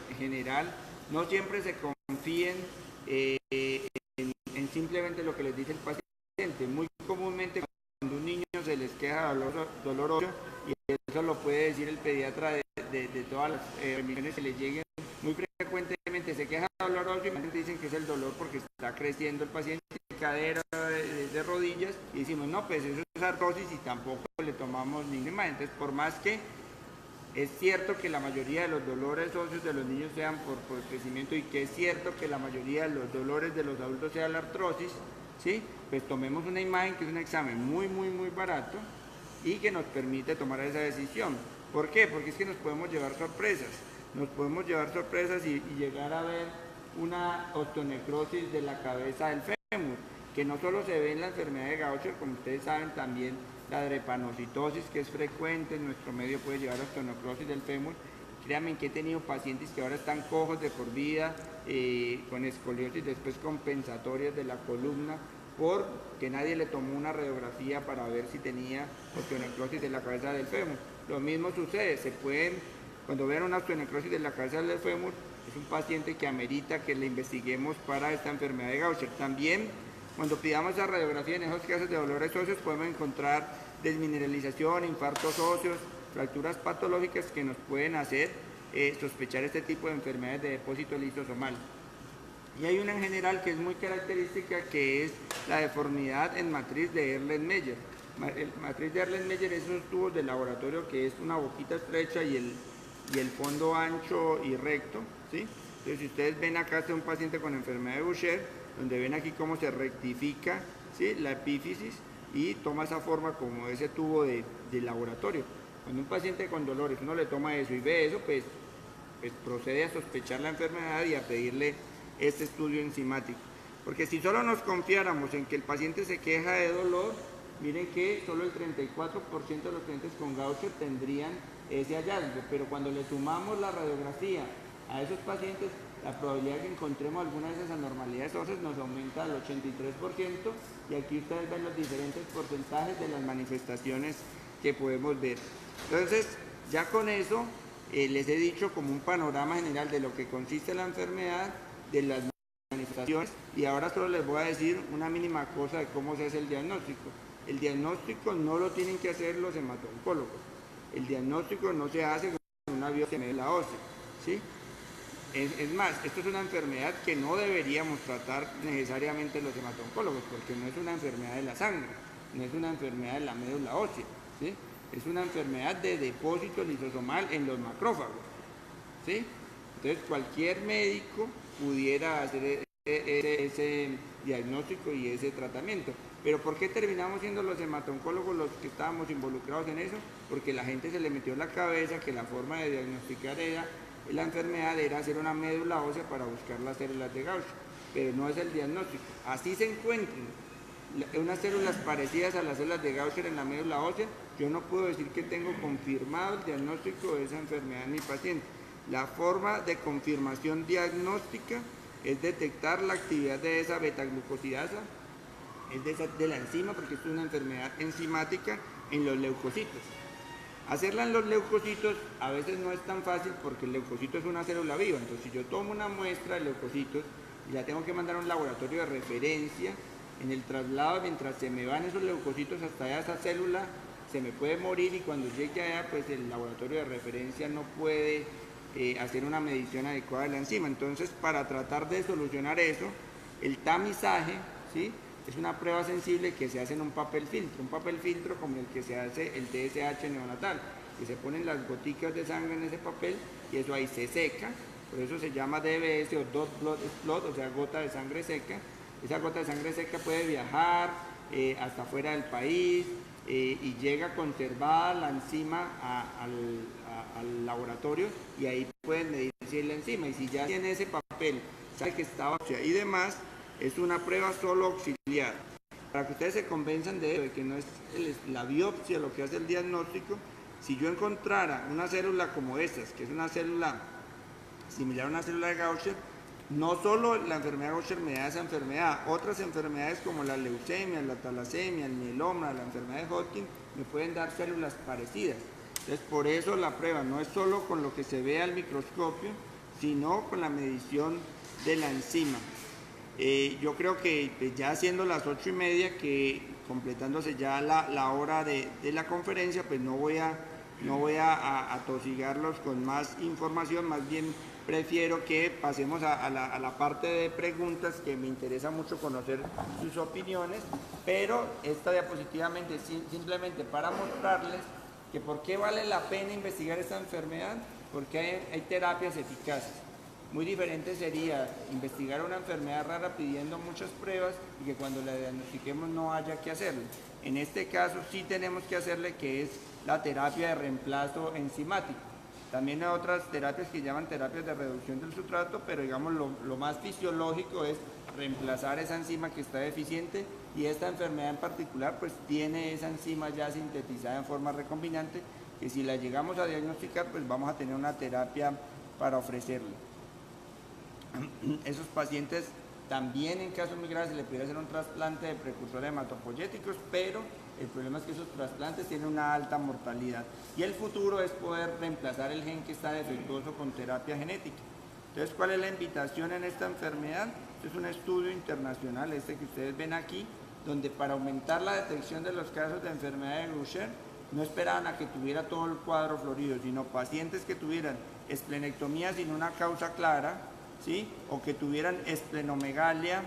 en general, no siempre se confíen en simplemente lo que les dice el paciente. Muy comúnmente cuando un niño se les queja dolor óseo, y eso lo puede decir el pediatra de todas las remisiones que le lleguen, muy frecuentemente se queja de dolor óseo y dicen que es el dolor porque está creciendo el paciente de cadera, de rodillas, y decimos no, pues eso es artrosis y tampoco le tomamos ninguna imagen. Entonces, por más que es cierto que la mayoría de los dolores óseos de los niños sean por crecimiento, y que es cierto que la mayoría de los dolores de los adultos sea la artrosis, ¿sí? Pues tomemos una imagen, que es un examen muy barato y que nos permite tomar esa decisión. ¿Por qué? Porque es que nos podemos llevar sorpresas. Nos podemos llevar sorpresas y llegar a ver una osteonecrosis de la cabeza del fémur, que no solo se ve en la enfermedad de Gaucher, como ustedes saben, también la drepanocitosis, que es frecuente en nuestro medio, puede llevar a osteonecrosis del fémur. Créanme que he tenido pacientes que ahora están cojos de por vida, con escoliosis después compensatorias de la columna, porque nadie le tomó una radiografía para ver si tenía osteonecrosis de la cabeza del fémur. Lo mismo sucede, cuando vean una osteonecrosis de la cabeza del fémur, es un paciente que amerita que le investiguemos para esta enfermedad de Gaucher. También, cuando pidamos esa radiografía en esos casos de dolores óseos, podemos encontrar desmineralización, infartos óseos, fracturas patológicas que nos pueden hacer sospechar este tipo de enfermedades de depósito lisosomal. Y hay una en general que es muy característica, que es la deformidad en matriz de Erlenmeyer. El matriz de Erlenmeyer es unos tubos de laboratorio que es una boquita estrecha y el fondo ancho y recto, ¿sí? Entonces, si ustedes ven acá, este es un paciente con enfermedad de Boucher, donde ven aquí cómo se rectifica, ¿sí?, la epífisis y toma esa forma como ese tubo de laboratorio. Cuando un paciente con dolores uno le toma eso y ve eso, pues procede a sospechar la enfermedad y a pedirle este estudio enzimático. Porque si solo nos confiáramos en que el paciente se queja de dolor, miren que solo el 34% de los pacientes con Gaucher tendrían ese hallazgo, pero cuando le sumamos la radiografía a esos pacientes, la probabilidad de que encontremos alguna de esas anormalidades óseas nos aumenta al 83%, y aquí ustedes ven los diferentes porcentajes de las manifestaciones que podemos ver. Entonces, ya con eso les he dicho como un panorama general de lo que consiste la enfermedad, de las manifestaciones, y ahora solo les voy a decir una mínima cosa de cómo se hace el diagnóstico. El diagnóstico no lo tienen que hacer los hematoncólogos. El diagnóstico no se hace con una biopsia de médula ósea, ¿sí? Es más, esto es una enfermedad que no deberíamos tratar necesariamente los hematoncólogos, porque no es una enfermedad de la sangre, no es una enfermedad de la médula ósea, ¿sí? Es una enfermedad de depósito lisosomal en los macrófagos, ¿sí? Entonces, cualquier médico pudiera hacer ese diagnóstico y ese tratamiento. Pero ¿por qué terminamos siendo los hematoncólogos los que estábamos involucrados en eso? Porque la gente se le metió en la cabeza que la forma de diagnosticar la enfermedad era hacer una médula ósea para buscar las células de Gaucher, pero no es el diagnóstico. Así se encuentran unas células parecidas a las células de Gaucher en la médula ósea, yo no puedo decir que tengo confirmado el diagnóstico de esa enfermedad en mi paciente. La forma de confirmación diagnóstica es detectar la actividad de esa betaglucosidasa, es de la enzima, porque es una enfermedad enzimática en los leucocitos. Hacerla en los leucocitos a veces no es tan fácil, porque el leucocito es una célula viva. Entonces, si yo tomo una muestra de leucocitos y la tengo que mandar a un laboratorio de referencia, en el traslado, mientras se me van esos leucocitos hasta allá, esa célula se me puede morir, y cuando llegue allá, pues el laboratorio de referencia no puede hacer una medición adecuada de la enzima. Entonces, para tratar de solucionar eso, el tamizaje, ¿sí?, es una prueba sensible que se hace en un papel filtro como el que se hace el TSH neonatal, que se ponen las goticas de sangre en ese papel y eso ahí se seca, por eso se llama DBS o Dot Blood Spot, o sea, gota de sangre seca. Esa gota de sangre seca puede viajar hasta fuera del país y llega conservada la enzima al laboratorio, y ahí pueden medir si es la enzima, y si ya tiene ese papel, sabe que está ósea y demás, es una prueba solo auxiliar. Para que ustedes se convenzan de que no es la biopsia lo que hace el diagnóstico, si yo encontrara una célula como estas, que es una célula similar a una célula de Gaucher, no solo la enfermedad de Gaucher me da esa enfermedad, otras enfermedades como la leucemia, la talasemia, el mieloma, la enfermedad de Hodgkin, me pueden dar células parecidas. Entonces, por eso la prueba no es solo con lo que se ve al microscopio, sino con la medición de la enzima. Yo creo que ya siendo las 8:30, que completándose ya la hora de la conferencia, pues no voy a atosigarlos con más información, más bien prefiero que pasemos a la parte de preguntas, que me interesa mucho conocer sus opiniones, pero esta diapositivamente simplemente para mostrarles que por qué vale la pena investigar esta enfermedad, porque hay terapias eficaces. Muy diferente sería investigar una enfermedad rara pidiendo muchas pruebas y que cuando la diagnostiquemos no haya que hacerlo. En este caso sí tenemos que hacerle, que es la terapia de reemplazo enzimático. También hay otras terapias que llaman terapias de reducción del sustrato, pero digamos lo más fisiológico es reemplazar esa enzima que está deficiente, y esta enfermedad en particular pues tiene esa enzima ya sintetizada en forma recombinante, que si la llegamos a diagnosticar pues vamos a tener una terapia para ofrecerle. Esos pacientes también en casos muy graves se le pudiera hacer un trasplante de precursores hematopoyéticos, pero el problema es que esos trasplantes tienen una alta mortalidad y el futuro es poder reemplazar el gen que está defectuoso con terapia genética. Entonces, ¿cuál es la invitación en esta enfermedad? Este es un estudio internacional, este que ustedes ven aquí, donde para aumentar la detección de los casos de enfermedad de Gaucher no esperaban a que tuviera todo el cuadro florido, sino pacientes que tuvieran esplenectomía sin una causa clara, ¿sí? O que tuvieran esplenomegalia,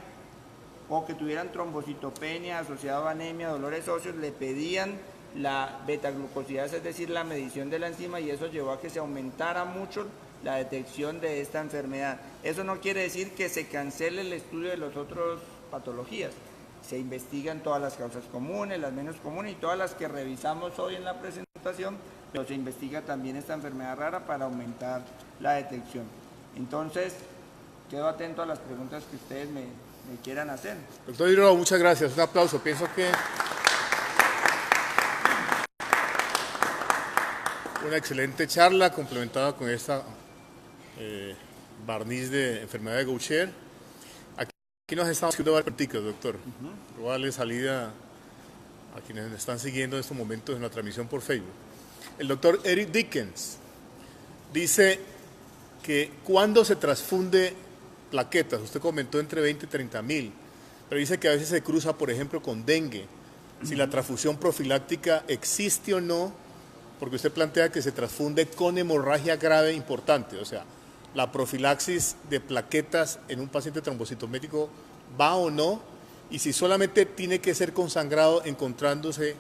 o que tuvieran trombocitopenia asociada a anemia, dolores óseos, le pedían la betaglucosidasa, es decir, la medición de la enzima, y eso llevó a que se aumentara mucho la detección de esta enfermedad. Eso no quiere decir que se cancele el estudio de las otras patologías. Se investigan todas las causas comunes, las menos comunes y todas las que revisamos hoy en la presentación, pero se investiga también esta enfermedad rara para aumentar la detección. Entonces, quedo atento a las preguntas que ustedes me quieran hacer. Doctor Hidro, muchas gracias. Un aplauso. Pienso que una excelente charla complementada con esta barniz de enfermedad de Gaucher. Aquí nos estamos haciendo varios artículos, doctor. Voy a darle salida a quienes nos están siguiendo en estos momentos en la transmisión por Facebook. El doctor Eric Dickens dice que cuando se transfunde plaquetas, usted comentó entre 20 y 30 mil, pero dice que a veces se cruza, por ejemplo, con dengue, si la transfusión profiláctica existe o no, porque usted plantea que se transfunde con hemorragia grave importante, o sea, la profilaxis de plaquetas en un paciente trombocitométrico va o no, y si solamente tiene que ser consangrado encontrándose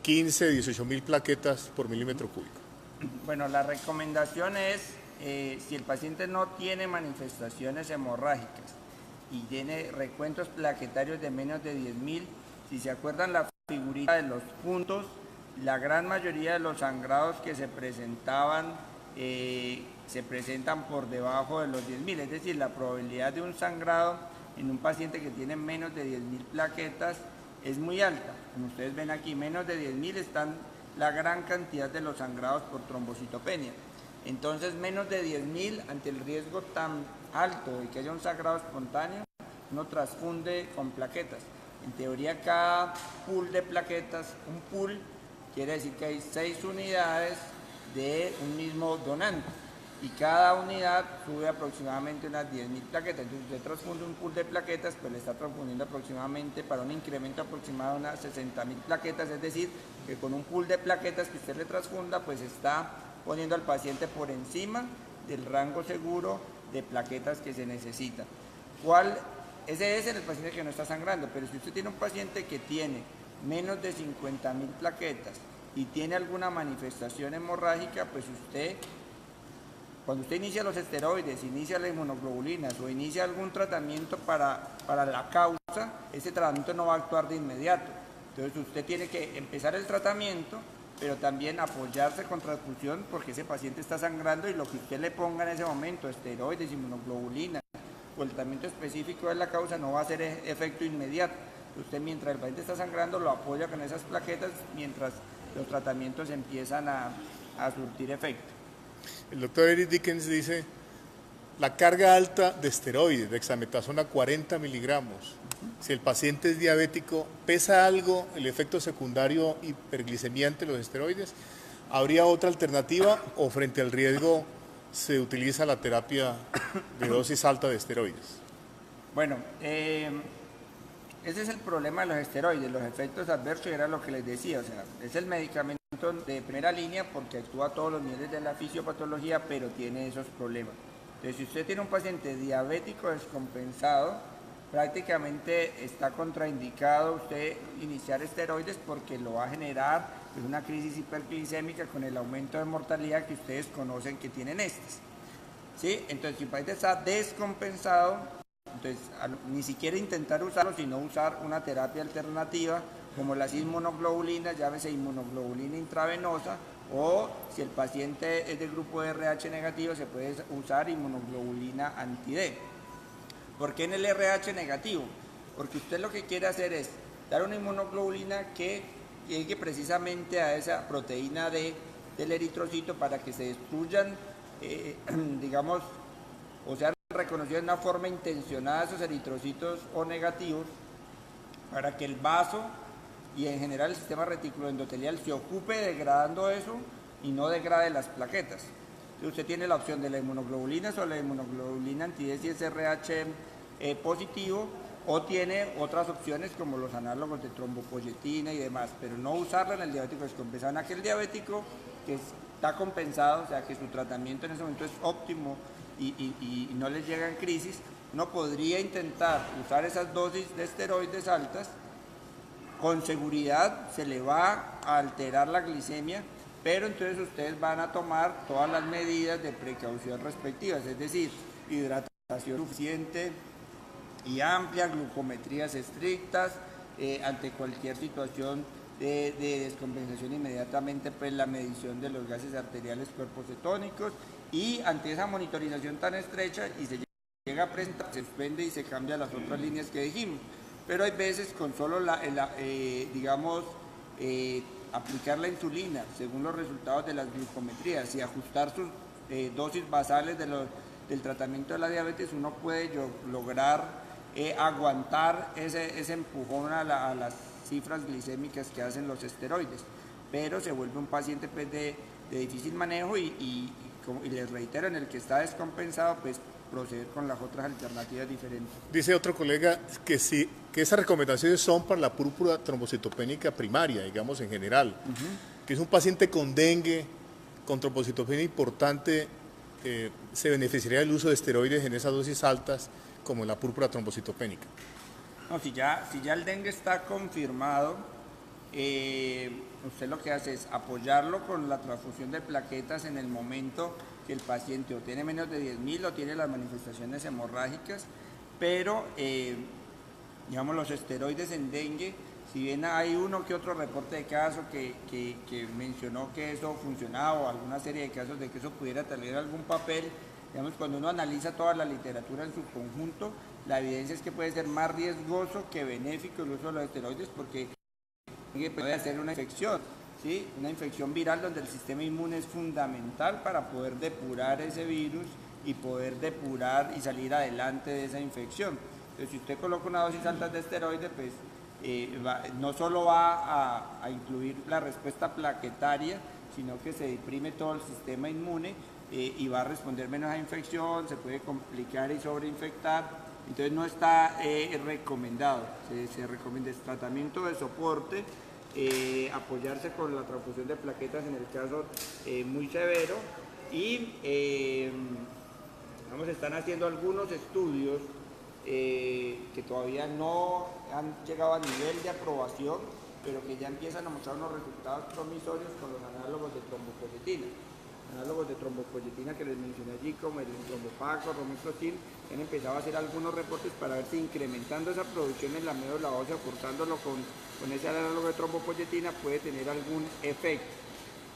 15, 18 mil plaquetas por milímetro cúbico. Bueno, la recomendación es, si el paciente no tiene manifestaciones hemorrágicas y tiene recuentos plaquetarios de menos de 10.000, si se acuerdan la figurita de los puntos, la gran mayoría de los sangrados que se presentaban se presentan por debajo de los 10.000, es decir, la probabilidad de un sangrado en un paciente que tiene menos de 10.000 plaquetas es muy alta. Como ustedes ven aquí, menos de 10.000 están la gran cantidad de los sangrados por trombocitopenia. Entonces, menos de 10.000, ante el riesgo tan alto de que haya un sangrado espontáneo, uno transfunde con plaquetas. En teoría, cada pool de plaquetas, un pool, quiere decir que hay 6 unidades de un mismo donante y cada unidad sube aproximadamente unas 10.000 plaquetas. Entonces, usted transfunde un pool de plaquetas, pues le está transfundiendo aproximadamente para un incremento aproximado de unas 60.000 plaquetas, es decir, que con un pool de plaquetas que usted le transfunda, pues está poniendo al paciente por encima del rango seguro de plaquetas que se necesita. Ese es el paciente que no está sangrando, pero si usted tiene un paciente que tiene menos de 50.000 plaquetas y tiene alguna manifestación hemorrágica, pues cuando usted inicia los esteroides, inicia las inmunoglobulinas o inicia algún tratamiento para la causa, ese tratamiento no va a actuar de inmediato. Entonces usted tiene que empezar el tratamiento, pero también apoyarse con transfusión porque ese paciente está sangrando y lo que usted le ponga en ese momento, esteroides, inmunoglobulinas o el tratamiento específico de la causa, no va a hacer efecto inmediato. Usted, mientras el paciente está sangrando, lo apoya con esas plaquetas mientras los tratamientos empiezan a surtir efecto. El doctor Eric Dickens dice, la carga alta de esteroides, dexametasona 40 miligramos, si el paciente es diabético, ¿pesa algo el efecto secundario hiperglicemiante de los esteroides? ¿Habría otra alternativa o frente al riesgo se utiliza la terapia de dosis alta de esteroides? Bueno, ese es el problema de los esteroides, los efectos adversos, era lo que les decía, o sea, es el medicamento de primera línea porque actúa a todos los niveles de la fisiopatología, pero tiene esos problemas. Entonces, si usted tiene un paciente diabético descompensado, prácticamente está contraindicado usted iniciar esteroides porque lo va a generar una crisis hiperglicémica con el aumento de mortalidad que ustedes conocen que tienen estos. ¿Sí? Entonces, si el paciente está descompensado, entonces ni siquiera intentar usarlo, sino usar una terapia alternativa como las inmunoglobulinas, llámese inmunoglobulina intravenosa o si el paciente es de grupo RH negativo, se puede usar inmunoglobulina anti-D. ¿Por qué en el RH negativo? Porque usted lo que quiere hacer es dar una inmunoglobulina que llegue precisamente a esa proteína D del eritrocito para que se destruyan, digamos, o sea, reconocidos de una forma intencionada esos eritrocitos O negativos, para que el vaso y en general el sistema reticuloendotelial se ocupe degradando eso y no degrade las plaquetas. Entonces usted tiene la opción de la inmunoglobulina o la inmunoglobulina anti-D si es RH positivo, o tiene otras opciones como los análogos de trombopoyetina y demás, pero no usarla en el diabético descompensado. En aquel diabético que está compensado, o sea que su tratamiento en ese momento es óptimo y no les llegan crisis, uno podría intentar usar esas dosis de esteroides altas. Con seguridad se le va a alterar la glicemia, pero entonces ustedes van a tomar todas las medidas de precaución respectivas, es decir, hidratación suficiente y amplia, glucometrías estrictas, ante cualquier situación de descompensación inmediatamente pues la medición de los gases arteriales cuerpos cetónicos, y ante esa monitorización tan estrecha y se llega a presentar, se suspende y se cambia las otras líneas que dijimos. Pero hay veces con solo aplicar la insulina según los resultados de las glucometrías y ajustar sus dosis basales del tratamiento de la diabetes, uno puede lograr aguantar ese empujón a las cifras glicémicas que hacen los esteroides, pero se vuelve un paciente pues, de difícil manejo y les reitero, en el que está descompensado, pues proceder con las otras alternativas diferentes. Dice otro colega que sí, que esas recomendaciones son para la púrpura trombocitopénica primaria, digamos en general, que es un paciente con dengue, con trombocitopenia importante, se beneficiaría del uso de esteroides en esas dosis altas, como en la púrpura trombocitopénica. No, si ya el dengue está confirmado, usted lo que hace es apoyarlo con la transfusión de plaquetas en el momento que el paciente o tiene menos de 10.000 o tiene las manifestaciones hemorrágicas, pero digamos los esteroides en dengue, si bien hay uno que otro reporte de caso que mencionó que eso funcionaba, o alguna serie de casos de que eso pudiera tener algún papel, digamos, cuando uno analiza toda la literatura en su conjunto, la evidencia es que puede ser más riesgoso que benéfico el uso de los esteroides, porque puede hacer una infección, ¿sí? Una infección viral donde el sistema inmune es fundamental para poder depurar ese virus y poder depurar y salir adelante de esa infección. Entonces, si usted coloca una dosis alta de esteroides, pues no solo va a incluir la respuesta plaquetaria, sino que se deprime todo el sistema inmune y va a responder menos a infección, se puede complicar y sobreinfectar. Entonces no está recomendado, se recomienda el tratamiento de soporte, apoyarse con la transfusión de plaquetas en el caso muy severo, y están haciendo algunos estudios que todavía no han llegado a nivel de aprobación, pero que ya empiezan a mostrar unos resultados promisorios con los análogos de trombopoyetina. Análogos de trombopoyetina que les mencioné allí, como el trombopaco, romiflozin, han empezado a hacer algunos reportes para ver si incrementando esa producción en la médula ósea, cortándolo con ese análogo de trombopoyetina, puede tener algún efecto.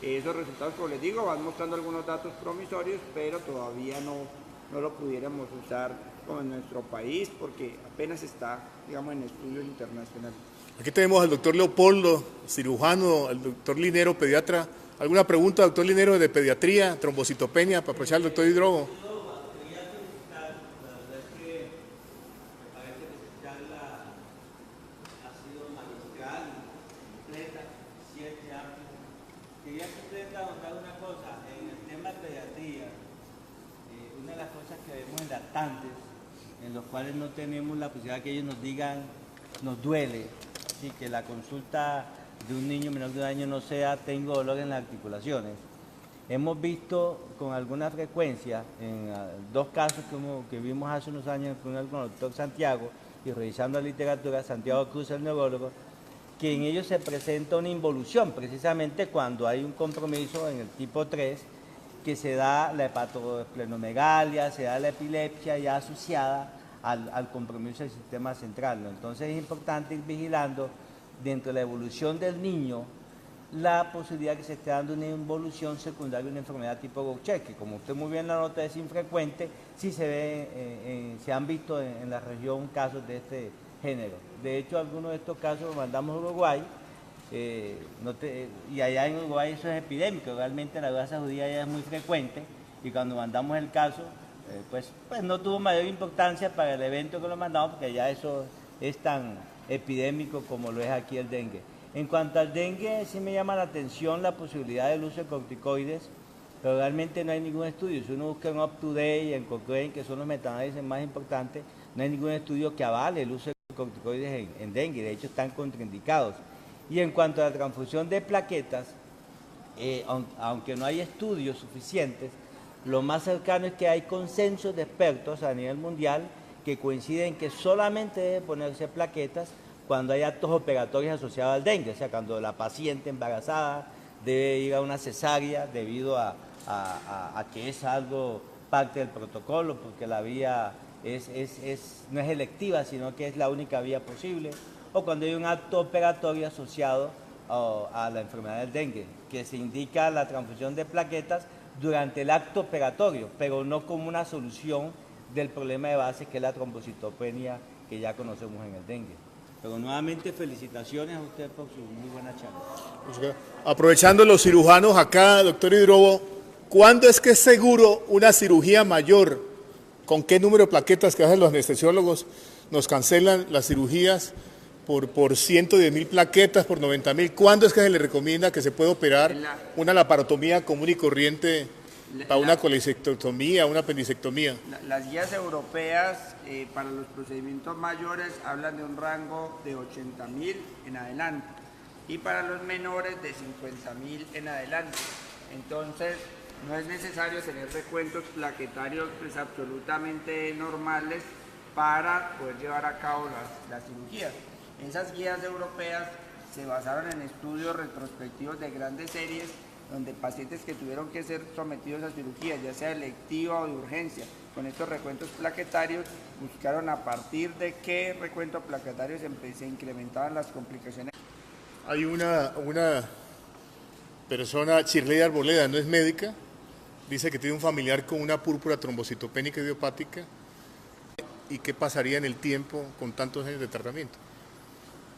Esos resultados, como les digo, van mostrando algunos datos promisorios, pero todavía no lo pudiéramos usar como en nuestro país, porque apenas está, digamos, en estudios internacionales. Aquí tenemos al doctor Leopoldo, cirujano, al doctor Linero, pediatra. ¿Alguna pregunta, doctor Linero, de pediatría, trombocitopenia, para aprovechar al doctor Hidrogo? Quería felicitar, la verdad es que me parece que su charla ha sido magistral, completa, cierta y amplia. Quería simplemente anotar una cosa, en el tema de pediatría, una de las cosas que vemos en lactantes, en los cuales no tenemos la posibilidad que ellos nos digan, nos duele, así que la consulta de un niño menor de un año no sea tengo dolor en las articulaciones. Hemos visto con alguna frecuencia, en dos casos que vimos hace unos años, uno con el doctor Santiago, y revisando la literatura, Santiago Cruz, el neurólogo, que en ellos se presenta una involución, precisamente cuando hay un compromiso en el tipo 3, que se da la hepatoesplenomegalia, se da la epilepsia ya asociada al compromiso del sistema central, ¿no? Entonces es importante ir vigilando dentro de la evolución del niño la posibilidad que se esté dando una involución secundaria de una enfermedad tipo Gaucher, que como usted muy bien la nota es infrecuente, sí se ve, se han visto en la región casos de este género. De hecho, algunos de estos casos los mandamos a Uruguay, y allá en Uruguay eso es epidémico, realmente en la raza judía ya es muy frecuente, y cuando mandamos el caso, pues no tuvo mayor importancia para el evento que lo mandamos, porque ya eso es tan epidémico como lo es aquí el dengue. En cuanto al dengue, sí me llama la atención la posibilidad del uso de corticoides, pero realmente no hay ningún estudio. Si uno busca en UpToDate y en Cochrane, que son los metaanálisis más importantes, no hay ningún estudio que avale el uso de corticoides en dengue, de hecho están contraindicados. Y en cuanto a la transfusión de plaquetas, aunque no hay estudios suficientes, lo más cercano es que hay consensos de expertos a nivel mundial que coinciden que solamente debe ponerse plaquetas cuando hay actos operatorios asociados al dengue, o sea, cuando la paciente embarazada debe ir a una cesárea debido a que es algo parte del protocolo, porque la vía no es electiva, sino que es la única vía posible, o cuando hay un acto operatorio asociado a la enfermedad del dengue, que se indica la transfusión de plaquetas durante el acto operatorio, pero no como una solución del problema de base que es la trombocitopenia que ya conocemos en el dengue. Pero nuevamente felicitaciones a usted por su muy buena charla. Aprovechando los cirujanos acá, doctor Hidrobo, ¿cuándo es que es seguro una cirugía mayor? ¿Con qué número de plaquetas que hacen los anestesiólogos nos cancelan las cirugías por 110.000 plaquetas, por 90.000? ¿Cuándo es que se le recomienda que se puede operar una laparotomía común y corriente para una colecistectomía, una apendicectomía? Las guías europeas para los procedimientos mayores hablan de un rango de 80.000 en adelante y para los menores de 50.000 en adelante. Entonces, no es necesario tener recuentos plaquetarios pues, absolutamente normales para poder llevar a cabo las cirugías. Esas guías europeas se basaron en estudios retrospectivos de grandes series donde pacientes que tuvieron que ser sometidos a cirugía, ya sea electiva o de urgencia, con estos recuentos plaquetarios, buscaron a partir de qué recuento plaquetario se incrementaban las complicaciones. Hay una persona, Shirley Arboleda, no es médica, dice que tiene un familiar con una púrpura trombocitopénica idiopática. ¿Y qué pasaría en el tiempo con tantos años de tratamiento?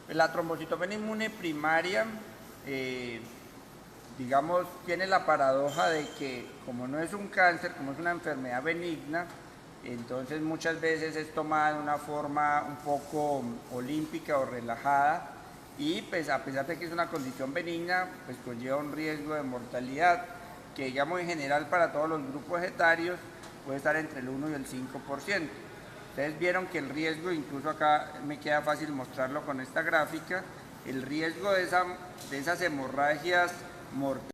La trombocitopenia inmune primaria, digamos, tiene la paradoja de que como no es un cáncer, como es una enfermedad benigna, entonces muchas veces es tomada de una forma un poco olímpica o relajada y pues a pesar de que es una condición benigna, pues conlleva un riesgo de mortalidad que digamos en general para todos los grupos etarios puede estar entre el 1 y el 5%. Ustedes vieron que el riesgo, incluso acá me queda fácil mostrarlo con esta gráfica, el riesgo de esas hemorragias mortales